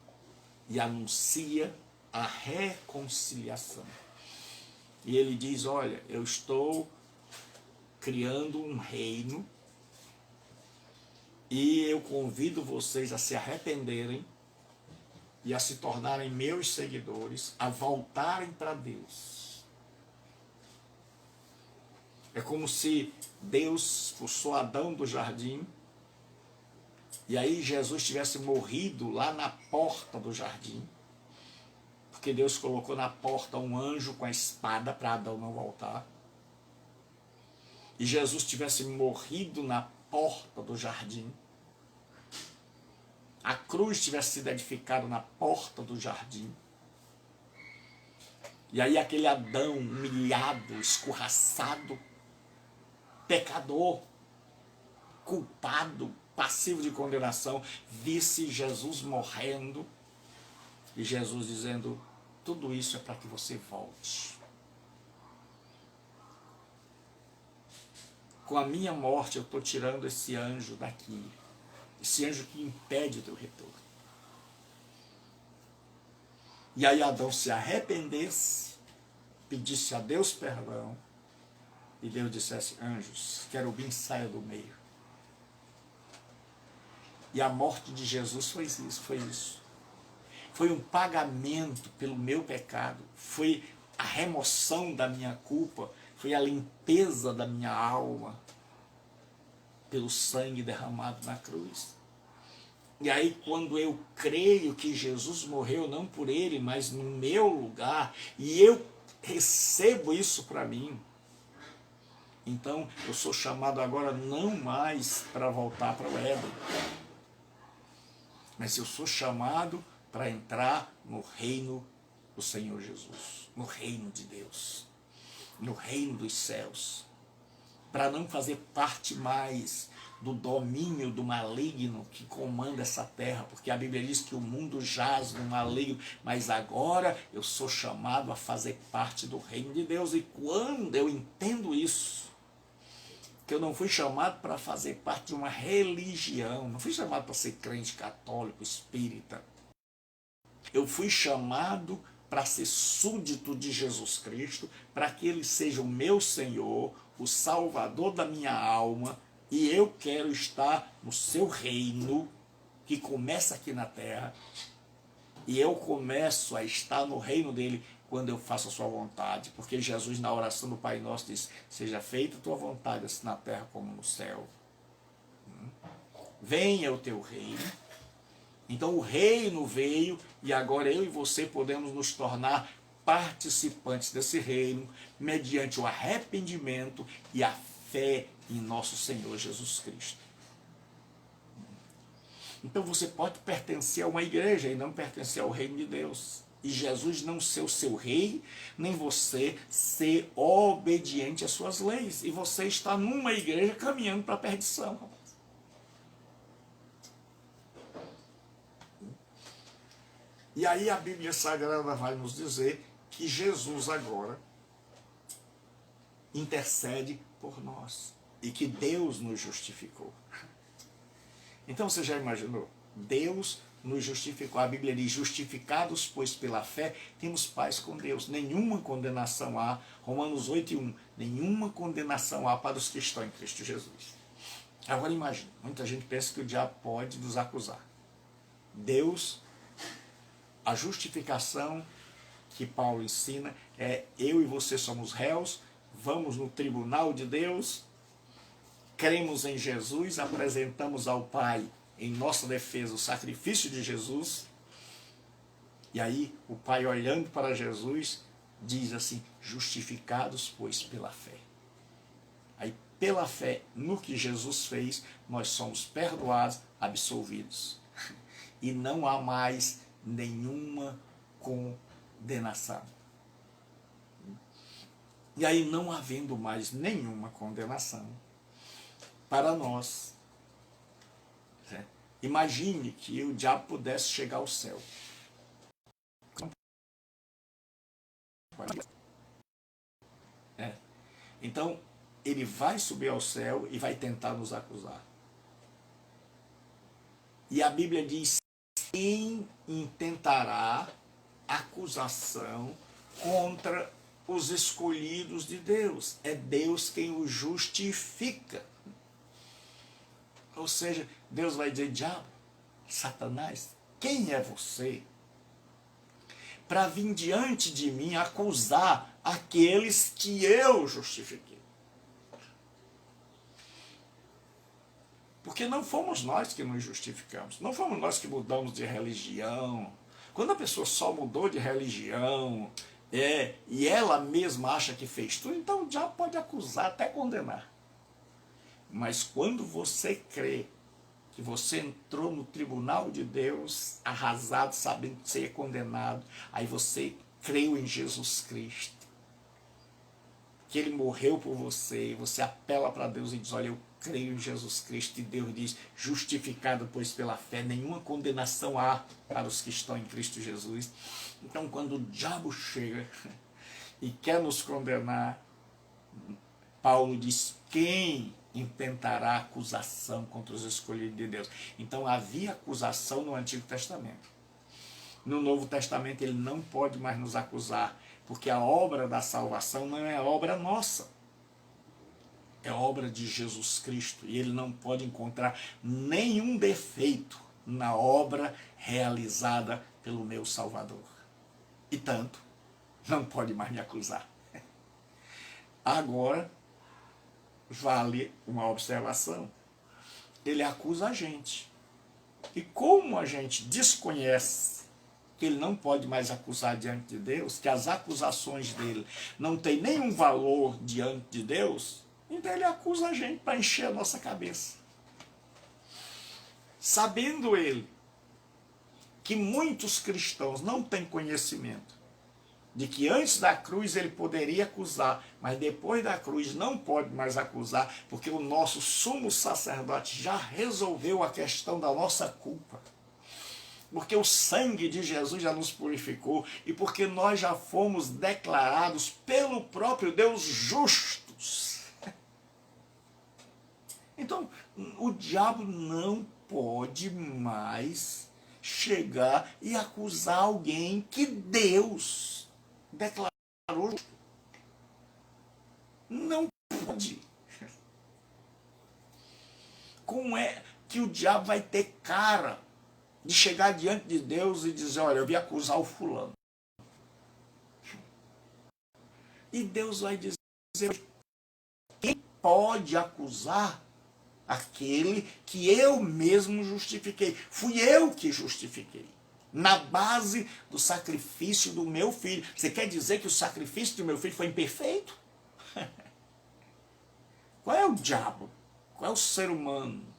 e anuncia a reconciliação. E ele diz, olha, eu estou criando um reino e eu convido vocês a se arrependerem e a se tornarem meus seguidores, a voltarem para Deus. É como se Deus expulsou Adão do jardim e aí Jesus tivesse morrido lá na porta do jardim, porque Deus colocou na porta um anjo com a espada para Adão não voltar. E Jesus tivesse morrido na porta do jardim, a cruz tivesse sido edificada na porta do jardim, e aí aquele Adão humilhado, escorraçado, pecador, culpado, passivo de condenação, visse Jesus morrendo, e Jesus dizendo, tudo isso é para que você volte. Com a minha morte eu estou tirando esse anjo daqui. Esse anjo que impede o teu retorno. E aí Adão se arrependesse, pedisse a Deus perdão, e Deus dissesse, anjos, querubim, saia do meio. E a morte de Jesus foi isso. Foi um pagamento pelo meu pecado, foi a remoção da minha culpa, foi a limpeza da minha alma pelo sangue derramado na cruz. E aí quando eu creio que Jesus morreu não por ele, mas no meu lugar, e eu recebo isso para mim, então eu sou chamado agora não mais para voltar para o Éden, mas eu sou chamado para entrar no reino do Senhor Jesus, no reino de Deus, no reino dos céus, para não fazer parte mais do domínio do maligno que comanda essa terra, porque a Bíblia diz que o mundo jaz no maligno, mas agora eu sou chamado a fazer parte do reino de Deus. E quando eu entendo isso, que eu não fui chamado para fazer parte de uma religião, não fui chamado para ser crente católico, espírita, eu fui chamado para ser súdito de Jesus Cristo, para que Ele seja o meu Senhor, o Salvador da minha alma, e eu quero estar no seu reino, que começa aqui na terra, e eu começo a estar no reino dele quando eu faço a sua vontade, porque Jesus na oração do Pai Nosso diz, seja feita a tua vontade, assim na terra como no céu. Venha o teu reino. Então o reino veio e agora eu e você podemos nos tornar participantes desse reino mediante o arrependimento e a fé em nosso Senhor Jesus Cristo. Então você pode pertencer a uma igreja e não pertencer ao reino de Deus. E Jesus não ser o seu rei, nem você ser obediente às suas leis. E você está numa igreja caminhando para a perdição. E aí a Bíblia Sagrada vai nos dizer que Jesus agora intercede por nós e que Deus nos justificou. Então você já imaginou? Deus nos justificou. A Bíblia diz, justificados, pois pela fé, temos paz com Deus. Nenhuma condenação há, Romanos 8:1, nenhuma condenação há para os que estão em Cristo Jesus. Agora imagine, muita gente pensa que o diabo pode nos acusar. Deus, a justificação que Paulo ensina é, eu e você somos réus, vamos no tribunal de Deus, cremos em Jesus, apresentamos ao Pai em nossa defesa o sacrifício de Jesus, e aí o Pai olhando para Jesus diz assim, justificados pois pela fé. Aí pela fé no que Jesus fez, nós somos perdoados, absolvidos. E não há mais nenhuma condenação. E aí, não havendo mais nenhuma condenação para nós, imagine que o diabo pudesse chegar ao céu. Então, ele vai subir ao céu e vai tentar nos acusar. E a Bíblia diz: quem intentará acusação contra os escolhidos de Deus? É Deus quem os justifica. Ou seja, Deus vai dizer: diabo, Satanás, quem é você para vir diante de mim acusar aqueles que eu justifiquei? Porque não fomos nós que nos justificamos, não fomos nós que mudamos de religião. Quando a pessoa só mudou de religião, e ela mesma acha que fez tudo, então o diabo pode acusar, até condenar. Mas quando você crê que você entrou no tribunal de Deus, arrasado, sabendo que você é condenado, aí você creu em Jesus Cristo, que Ele morreu por você, e você apela para Deus e diz: olha, eu creio em Jesus Cristo, e Deus diz: justificado, pois, pela fé, nenhuma condenação há para os que estão em Cristo Jesus. Então, quando o diabo chega e quer nos condenar, Paulo diz: quem intentará acusação contra os escolhidos de Deus? Então, havia acusação no Antigo Testamento. No Novo Testamento, ele não pode mais nos acusar, porque a obra da salvação não é obra nossa, é obra de Jesus Cristo, e ele não pode encontrar nenhum defeito na obra realizada pelo meu Salvador. E tanto, não pode mais me acusar. Agora, vale uma observação: ele acusa a gente. E como a gente desconhece que ele não pode mais acusar diante de Deus, que as acusações dele não têm nenhum valor diante de Deus, então ele acusa a gente para encher a nossa cabeça. Sabendo ele que muitos cristãos não têm conhecimento de que antes da cruz ele poderia acusar, mas depois da cruz não pode mais acusar, porque o nosso sumo sacerdote já resolveu a questão da nossa culpa. Porque o sangue de Jesus já nos purificou, e porque nós já fomos declarados pelo próprio Deus justos. Então, o diabo não pode mais chegar e acusar alguém que Deus declarou justo. Não pode. Como é que o diabo vai ter cara de chegar diante de Deus e dizer: olha, eu vim acusar o fulano? E Deus vai dizer: quem pode acusar aquele que eu mesmo justifiquei? Fui eu que justifiquei, na base do sacrifício do meu filho. Você quer dizer que o sacrifício do meu filho foi imperfeito? Qual é o diabo? Qual é o ser humano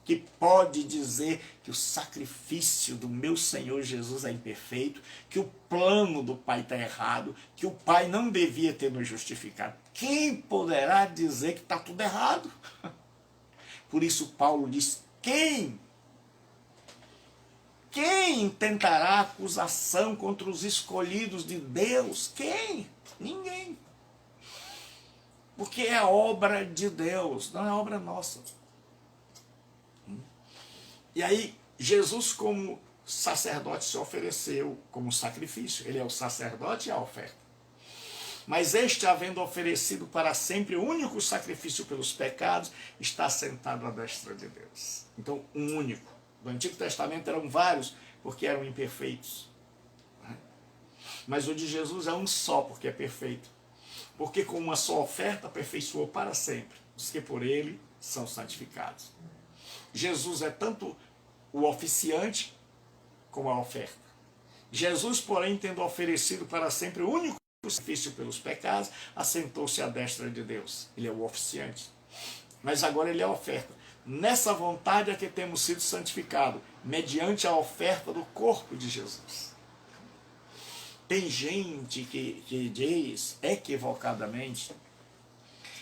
que pode dizer que o sacrifício do meu Senhor Jesus é imperfeito, que o plano do Pai está errado, que o Pai não devia ter nos justificado? Quem poderá dizer que está tudo errado? Por isso Paulo diz: quem intentará acusação contra os escolhidos de Deus? Quem? Ninguém. Porque é obra de Deus, não é obra nossa. E aí, Jesus, como sacerdote, se ofereceu como sacrifício. Ele é o sacerdote e a oferta. Mas este, havendo oferecido para sempre o único sacrifício pelos pecados, está sentado à destra de Deus. Então, um único. No Antigo Testamento eram vários, porque eram imperfeitos. Mas o de Jesus é um só, porque é perfeito. Porque com uma só oferta aperfeiçoou para sempre os que por ele são santificados. Jesus é tanto o oficiante como a oferta. Jesus, porém, tendo oferecido para sempre o único sacrifício pelos pecados, assentou-se à destra de Deus. Ele é o oficiante. Mas agora ele é a oferta. Nessa vontade é que temos sido santificados, mediante a oferta do corpo de Jesus. Tem gente que diz, equivocadamente,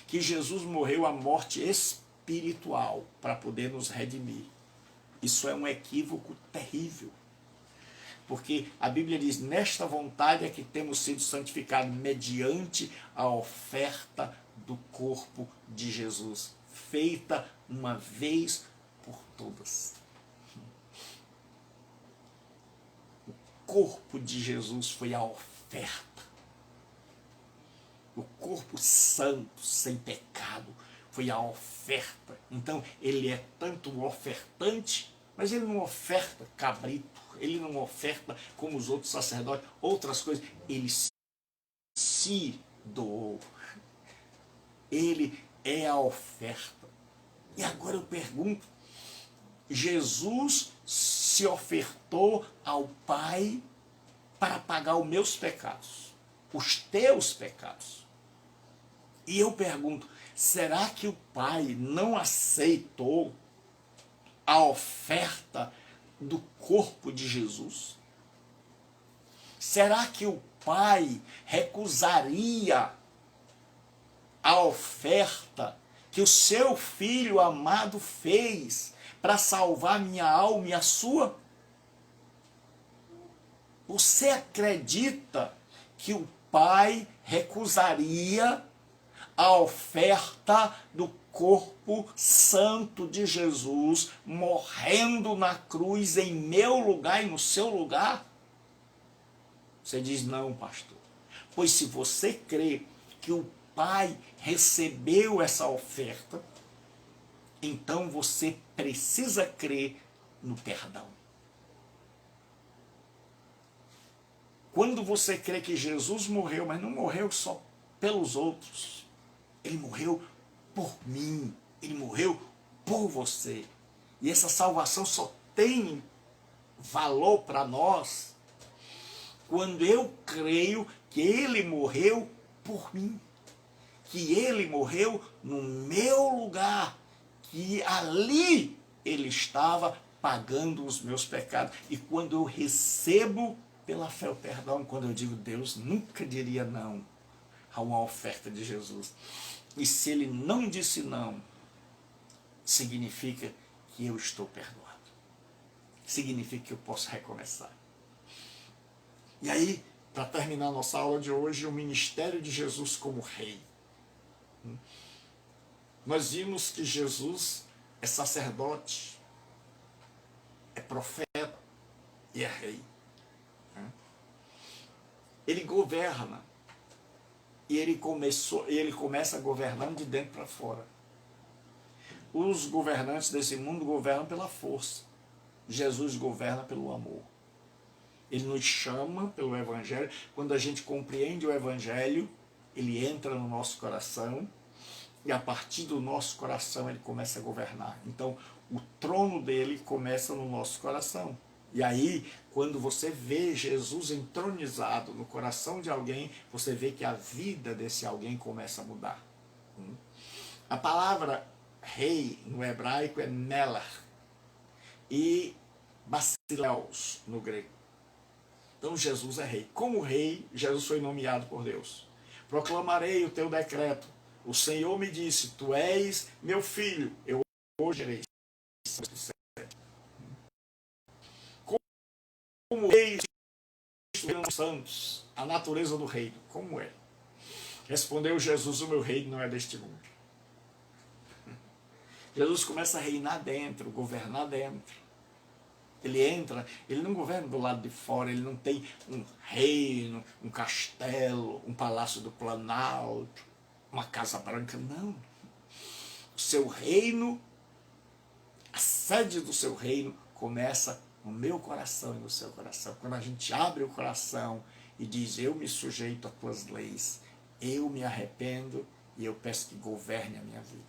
que Jesus morreu a morte espiritual para poder nos redimir. Isso é um equívoco terrível. Porque a Bíblia diz, nesta vontade é que temos sido santificados, mediante a oferta do corpo de Jesus, feita uma vez por todas. O corpo de Jesus foi a oferta. O corpo santo, sem pecado, foi a oferta. Então, ele é tanto o ofertante, mas ele não oferta cabrito, ele não oferta como os outros sacerdotes, outras coisas. Ele se doou. Ele é a oferta. E agora eu pergunto, Jesus se ofertou ao Pai para pagar os meus pecados, os teus pecados. E eu pergunto, será que o Pai não aceitou a oferta do corpo de Jesus? Será que o Pai recusaria a oferta que o seu Filho amado fez para salvar minha alma e a sua? Você acredita que o Pai recusaria a oferta do corpo santo de Jesus morrendo na cruz em meu lugar e no seu lugar? Você diz, não, pastor. Pois se você crê que o Pai recebeu essa oferta, então você precisa crer no perdão. Quando você crê que Jesus morreu, mas não morreu só pelos outros, ele morreu por mim, ele morreu por você. E essa salvação só tem valor para nós quando eu creio que ele morreu por mim, que ele morreu no meu lugar, que ali ele estava pagando os meus pecados. E quando eu recebo pela fé o perdão, quando eu digo, Deus nunca diria não a uma oferta de Jesus. E se ele não disse não, significa que eu estou perdoado. Significa que eu posso recomeçar. E aí, para terminar nossa aula de hoje, o ministério de Jesus como rei. Nós vimos que Jesus é sacerdote, é profeta e é rei. Ele governa. E ele começa governando de dentro para fora. Os governantes desse mundo governam pela força. Jesus governa pelo amor. Ele nos chama pelo Evangelho. Quando a gente compreende o Evangelho, ele entra no nosso coração e a partir do nosso coração ele começa a governar. Então, o trono dele começa no nosso coração. E aí, quando você vê Jesus entronizado no coração de alguém, você vê que a vida desse alguém começa a mudar. A palavra rei no hebraico é melech e basileus no grego. Então Jesus é rei. Como rei, Jesus foi nomeado por Deus. Proclamarei o teu decreto. O Senhor me disse, tu és meu filho, eu hoje gerei. Como rei, os santos, a natureza do reino, como é? Respondeu Jesus, o meu reino não é deste mundo. Jesus começa a reinar dentro, governar dentro. Ele entra, ele não governa do lado de fora, ele não tem um reino, um castelo, um palácio do Planalto, uma casa branca, não. O seu reino, a sede do seu reino começa no meu coração e no seu coração. Quando a gente abre o coração e diz, eu me sujeito às tuas leis, eu me arrependo e eu peço que governe a minha vida.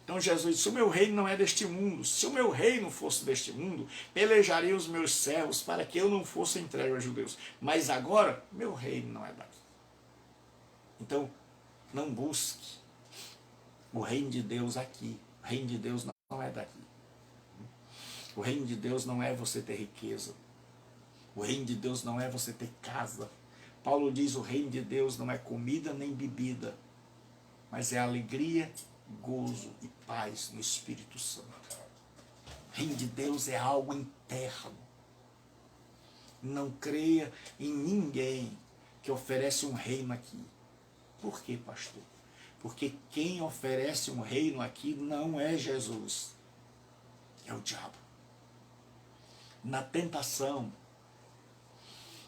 Então Jesus disse, o meu reino não é deste mundo. Se o meu reino fosse deste mundo, pelejaria os meus servos para que eu não fosse entregue aos judeus. Mas agora, meu reino não é daqui. Então, não busque o reino de Deus aqui. O reino de Deus não é daqui. O reino de Deus não é você ter riqueza. O reino de Deus não é você ter casa. Paulo diz, o reino de Deus não é comida nem bebida, mas é alegria, gozo e paz no Espírito Santo. O reino de Deus é algo interno. Não creia em ninguém que oferece um reino aqui. Por quê, pastor? Porque quem oferece um reino aqui não é Jesus, é o diabo. Na tentação,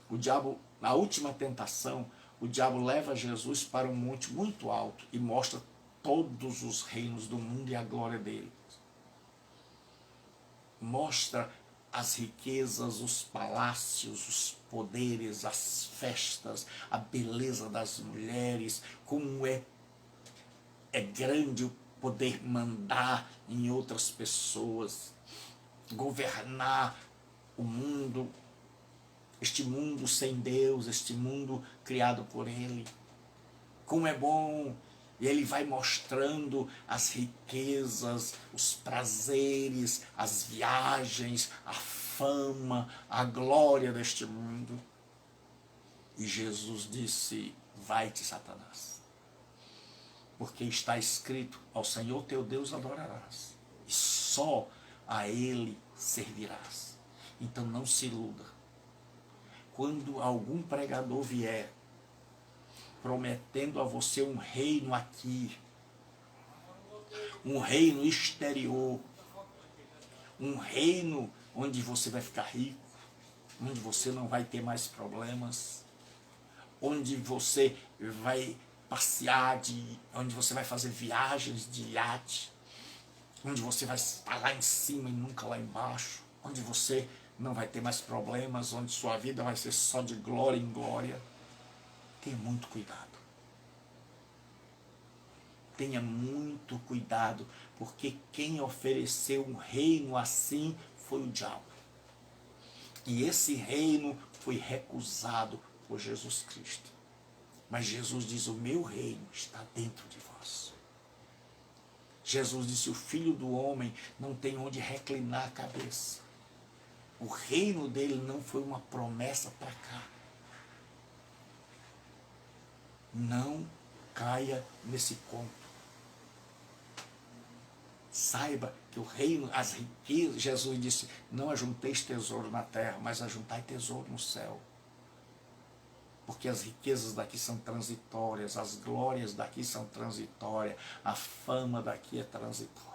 o diabo, na última tentação, o diabo leva Jesus para um monte muito alto e mostra todos os reinos do mundo e a glória dele. Mostra as riquezas, os palácios, os poderes, as festas, a beleza das mulheres, como é grande o poder mandar em outras pessoas, governar o mundo, este mundo sem Deus, este mundo criado por Ele. Como é bom! E ele vai mostrando as riquezas, os prazeres, as viagens, a fama, a glória deste mundo. E Jesus disse, vai-te, Satanás, porque está escrito, ao Senhor teu Deus adorarás, e só a Ele servirás. Então não se iluda. Quando algum pregador vier prometendo a você um reino aqui, um reino exterior, um reino onde você vai ficar rico, onde você não vai ter mais problemas, onde você vai passear, onde você vai fazer viagens de iate, onde você vai estar lá em cima e nunca lá embaixo, onde você não vai ter mais problemas, onde sua vida vai ser só de glória em glória. Tenha muito cuidado. Tenha muito cuidado, porque quem ofereceu um reino assim foi o diabo. E esse reino foi recusado por Jesus Cristo. Mas Jesus diz, o meu reino está dentro de vós. Jesus disse, o Filho do Homem não tem onde reclinar a cabeça. O reino dele não foi uma promessa para cá. Não caia nesse conto. Saiba que o reino, as riquezas, Jesus disse, não ajunteis tesouro na terra, mas ajuntai tesouro no céu. Porque as riquezas daqui são transitórias, as glórias daqui são transitórias, a fama daqui é transitória.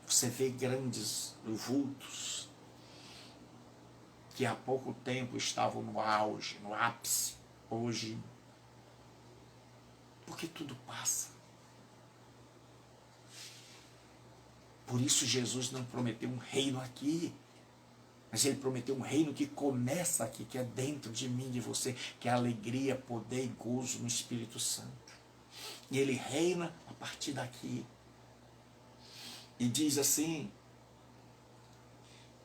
Você vê grandes vultos que há pouco tempo estavam no auge, no ápice, hoje, porque tudo passa. Por isso Jesus não prometeu um reino aqui, mas ele prometeu um reino que começa aqui, que é dentro de mim, de você, que é alegria, poder e gozo no Espírito Santo. E ele reina a partir daqui. E diz assim,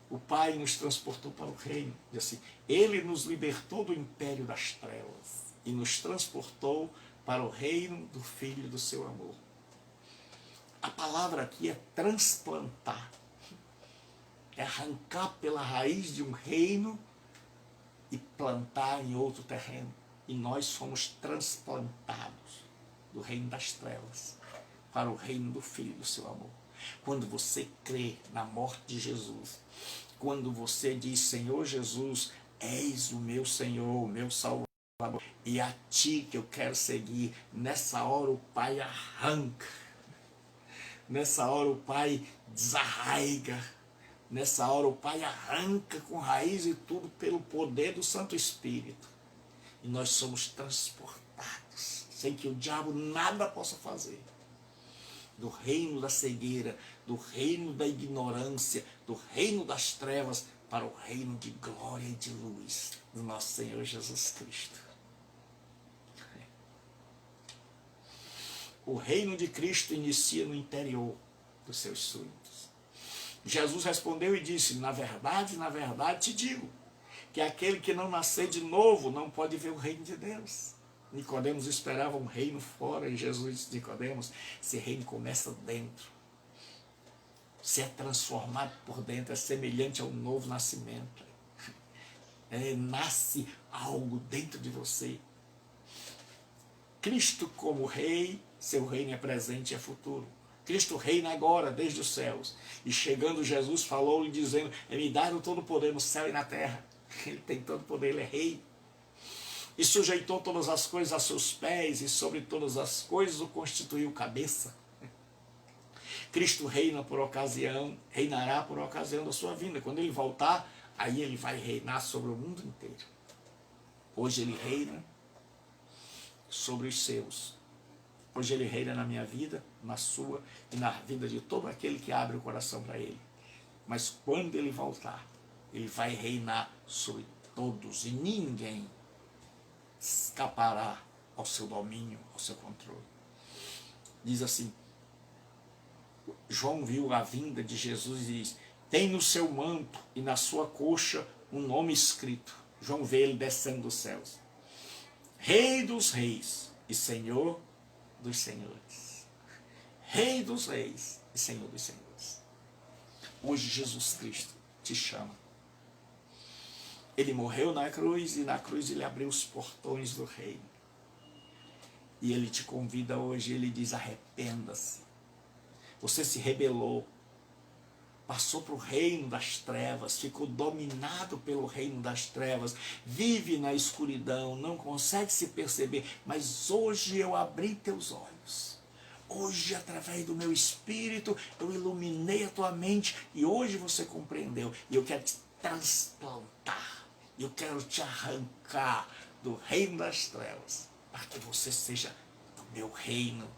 o Pai nos transportou para o reino. Diz assim, ele nos libertou do império das trevas e nos transportou para o reino do Filho do seu amor. A palavra aqui é transplantar. É arrancar pela raiz de um reino e plantar em outro terreno. E nós fomos transplantados do reino das trevas para o reino do Filho do seu amor. Quando você crê na morte de Jesus, quando você diz, Senhor Jesus, és o meu Senhor, o meu Salvador, e a ti que eu quero seguir, nessa hora o Pai arranca, nessa hora o Pai desarraiga, nessa hora o Pai arranca com raiz e tudo pelo poder do Santo Espírito. E nós somos transportados, sem que o diabo nada possa fazer. Do reino da cegueira, do reino da ignorância, do reino das trevas, para o reino de glória e de luz do nosso Senhor Jesus Cristo. O reino de Cristo inicia no interior dos seus súditos. Jesus respondeu e disse, na verdade te digo, que aquele que não nascer de novo não pode ver o reino de Deus. Nicodemos esperava um reino fora, e Jesus disse: Nicodemos, esse reino começa dentro. Você é transformado por dentro, é semelhante ao novo nascimento. Nasce algo dentro de você. Cristo como rei, seu reino é presente e é futuro. Cristo reina agora, desde os céus. E chegando Jesus, falou-lhe dizendo: me dá todo o poder no céu e na terra. Ele tem todo o poder, ele é rei. E sujeitou todas as coisas a seus pés, e sobre todas as coisas o constituiu cabeça. Cristo reina por ocasião, reinará por ocasião da sua vinda. Quando ele voltar, aí ele vai reinar sobre o mundo inteiro. Hoje ele reina sobre os seus. Hoje ele reina na minha vida, na sua e na vida de todo aquele que abre o coração para ele. Mas quando ele voltar, ele vai reinar sobre todos e ninguém escapará ao seu domínio, ao seu controle. Diz assim, João viu a vinda de Jesus e diz: tem no seu manto e na sua coxa um nome escrito. João vê ele descendo dos céus: Rei dos reis e Senhor dos senhores. Rei dos reis e Senhor dos senhores. Hoje Jesus Cristo te chama. Ele morreu na cruz, e na cruz ele abriu os portões do reino. E ele te convida hoje, ele diz: arrependa-se. Você se rebelou, passou para o reino das trevas, ficou dominado pelo reino das trevas, vive na escuridão, não consegue se perceber, mas hoje eu abri teus olhos. Hoje, através do meu Espírito, eu iluminei a tua mente, e hoje você compreendeu. E eu quero te transplantar, eu quero te arrancar do reino das trevas, para que você seja do meu reino.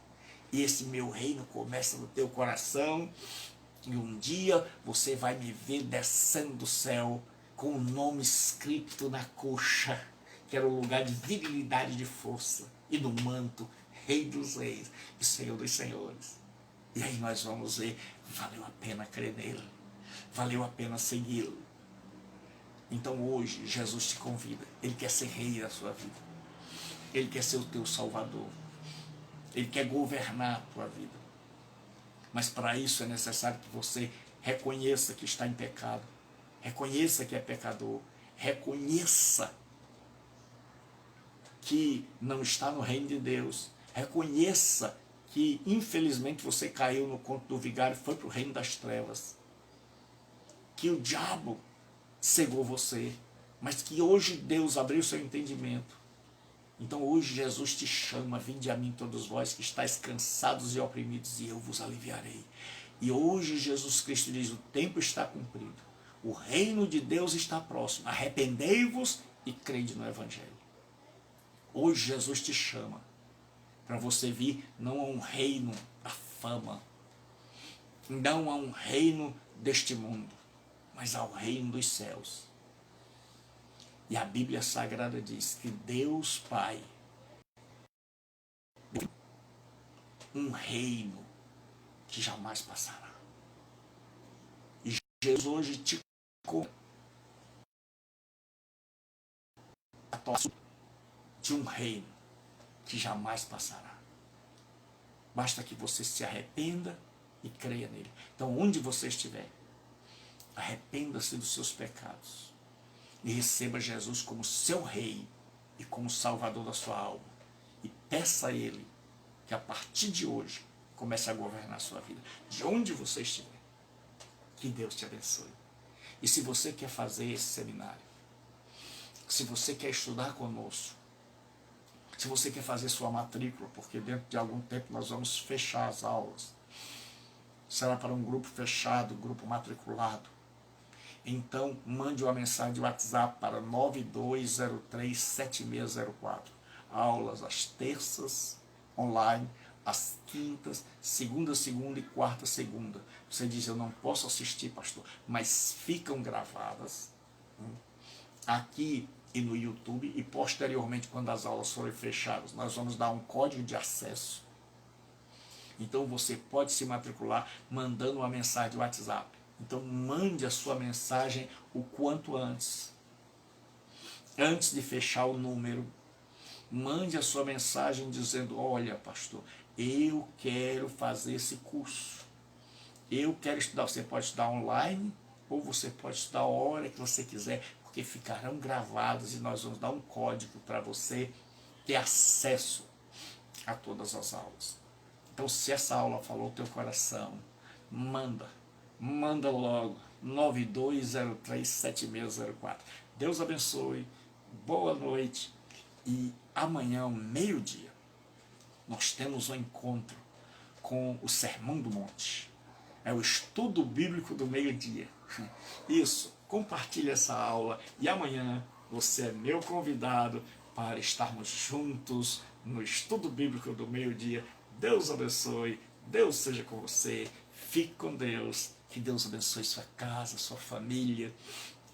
E esse meu reino começa no teu coração, e um dia você vai me ver descendo do céu com o nome escrito na coxa, que era o lugar de virilidade, de força, e no manto, Rei dos reis e Senhor dos senhores. E aí nós vamos ver, valeu a pena crer nele, valeu a pena segui-lo. Então hoje Jesus te convida, ele quer ser rei da sua vida, ele quer ser o teu salvador, ele quer governar a tua vida. Mas para isso é necessário que você reconheça que está em pecado, reconheça que é pecador, reconheça que não está no reino de Deus, reconheça que infelizmente você caiu no conto do vigário, foi para o reino das trevas, que o diabo cegou você, mas que hoje Deus abriu seu entendimento. Então hoje Jesus te chama: vinde a mim todos vós que estáis cansados e oprimidos, e eu vos aliviarei. E hoje Jesus Cristo diz: o tempo está cumprido, o reino de Deus está próximo, arrependei-vos e crede no Evangelho. Hoje Jesus te chama para você vir não a um reino da fama, não a um reino deste mundo, mas ao reino dos céus. E a Bíblia Sagrada diz que Deus Pai, um reino que jamais passará. E Jesus hoje te convida de um reino que jamais passará. Basta que você se arrependa e creia nele. Então, onde você estiver, arrependa-se dos seus pecados e receba Jesus como seu rei e como salvador da sua alma. E peça a ele que a partir de hoje comece a governar a sua vida, de onde você estiver. Que Deus te abençoe. E se você quer fazer esse seminário, se você quer estudar conosco, se você quer fazer sua matrícula, porque dentro de algum tempo nós vamos fechar as aulas, será para um grupo fechado, grupo matriculado. Então, mande uma mensagem de WhatsApp para 92037604. Aulas às terças, online, às quintas, segunda e quarta. Você diz: eu não posso assistir, pastor, mas ficam gravadas aqui e no YouTube, e posteriormente, quando as aulas forem fechadas, nós vamos dar um código de acesso. Então você pode se matricular mandando uma mensagem de WhatsApp. Então mande a sua mensagem o quanto antes de fechar o número, Mande a sua mensagem dizendo: olha, pastor, eu quero fazer esse curso. Eu quero estudar. Você pode estudar online ou você pode estudar a hora que você quiser, porque ficarão gravados e nós vamos dar um código para você ter acesso a todas as aulas. Então, se essa aula falou o teu coração, manda logo, 92037604. Deus abençoe, boa noite, e amanhã, ao meio-dia, nós temos um encontro com o Sermão do Monte. É o estudo bíblico do meio-dia. Isso, compartilhe essa aula e amanhã você é meu convidado para estarmos juntos no estudo bíblico do meio-dia. Deus abençoe, Deus seja com você, fique com Deus, que Deus abençoe sua casa, sua família.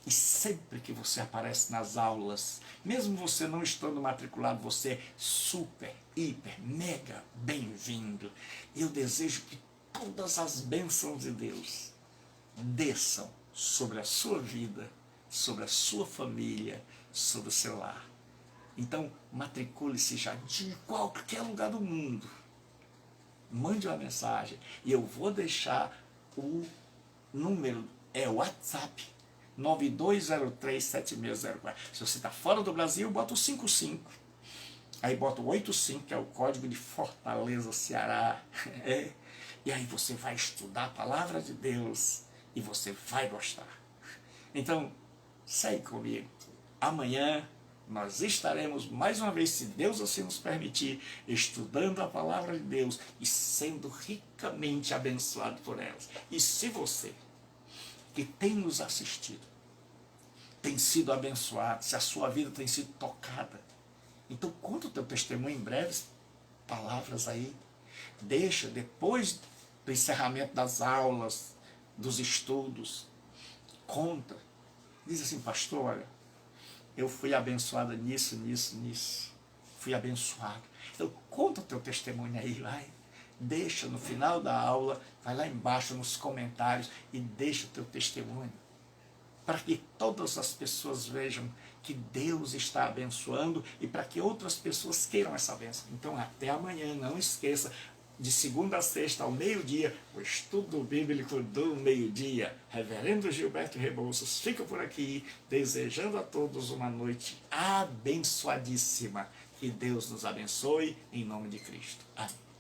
E sempre que você aparece nas aulas, mesmo você não estando matriculado, você é super, hiper, mega bem-vindo. Eu desejo que todas as bênçãos de Deus desçam sobre a sua vida, sobre a sua família, sobre o seu lar. Então, matricule-se já de qualquer lugar do mundo. Mande uma mensagem e eu vou deixar o número, é o WhatsApp, 92037604. Se você está fora do Brasil, bota o 55. Aí bota o 85, que é o código de Fortaleza, Ceará. E aí você vai estudar a palavra de Deus e você vai gostar. Então, segue comigo. Amanhã nós estaremos mais uma vez, se Deus assim nos permitir, estudando a palavra de Deus e sendo ricamente abençoado por elas. E se você que tem nos assistido tem sido abençoado, se a sua vida tem sido tocada, então conta o teu testemunho em breves palavras aí. Deixa, depois do encerramento das aulas, dos estudos, conta. Diz assim: pastor, olha, eu fui abençoada nisso. Fui abençoado. Então conta o teu testemunho aí, vai. Deixa no final da aula, vai lá embaixo nos comentários e deixa o teu testemunho, para que todas as pessoas vejam que Deus está abençoando e para que outras pessoas queiram essa bênção. Então até amanhã, não esqueça, de segunda a sexta ao meio-dia, o estudo bíblico do meio-dia. Reverendo Gilberto Rebouças fica por aqui, desejando a todos uma noite abençoadíssima. Que Deus nos abençoe, em nome de Cristo. Amém.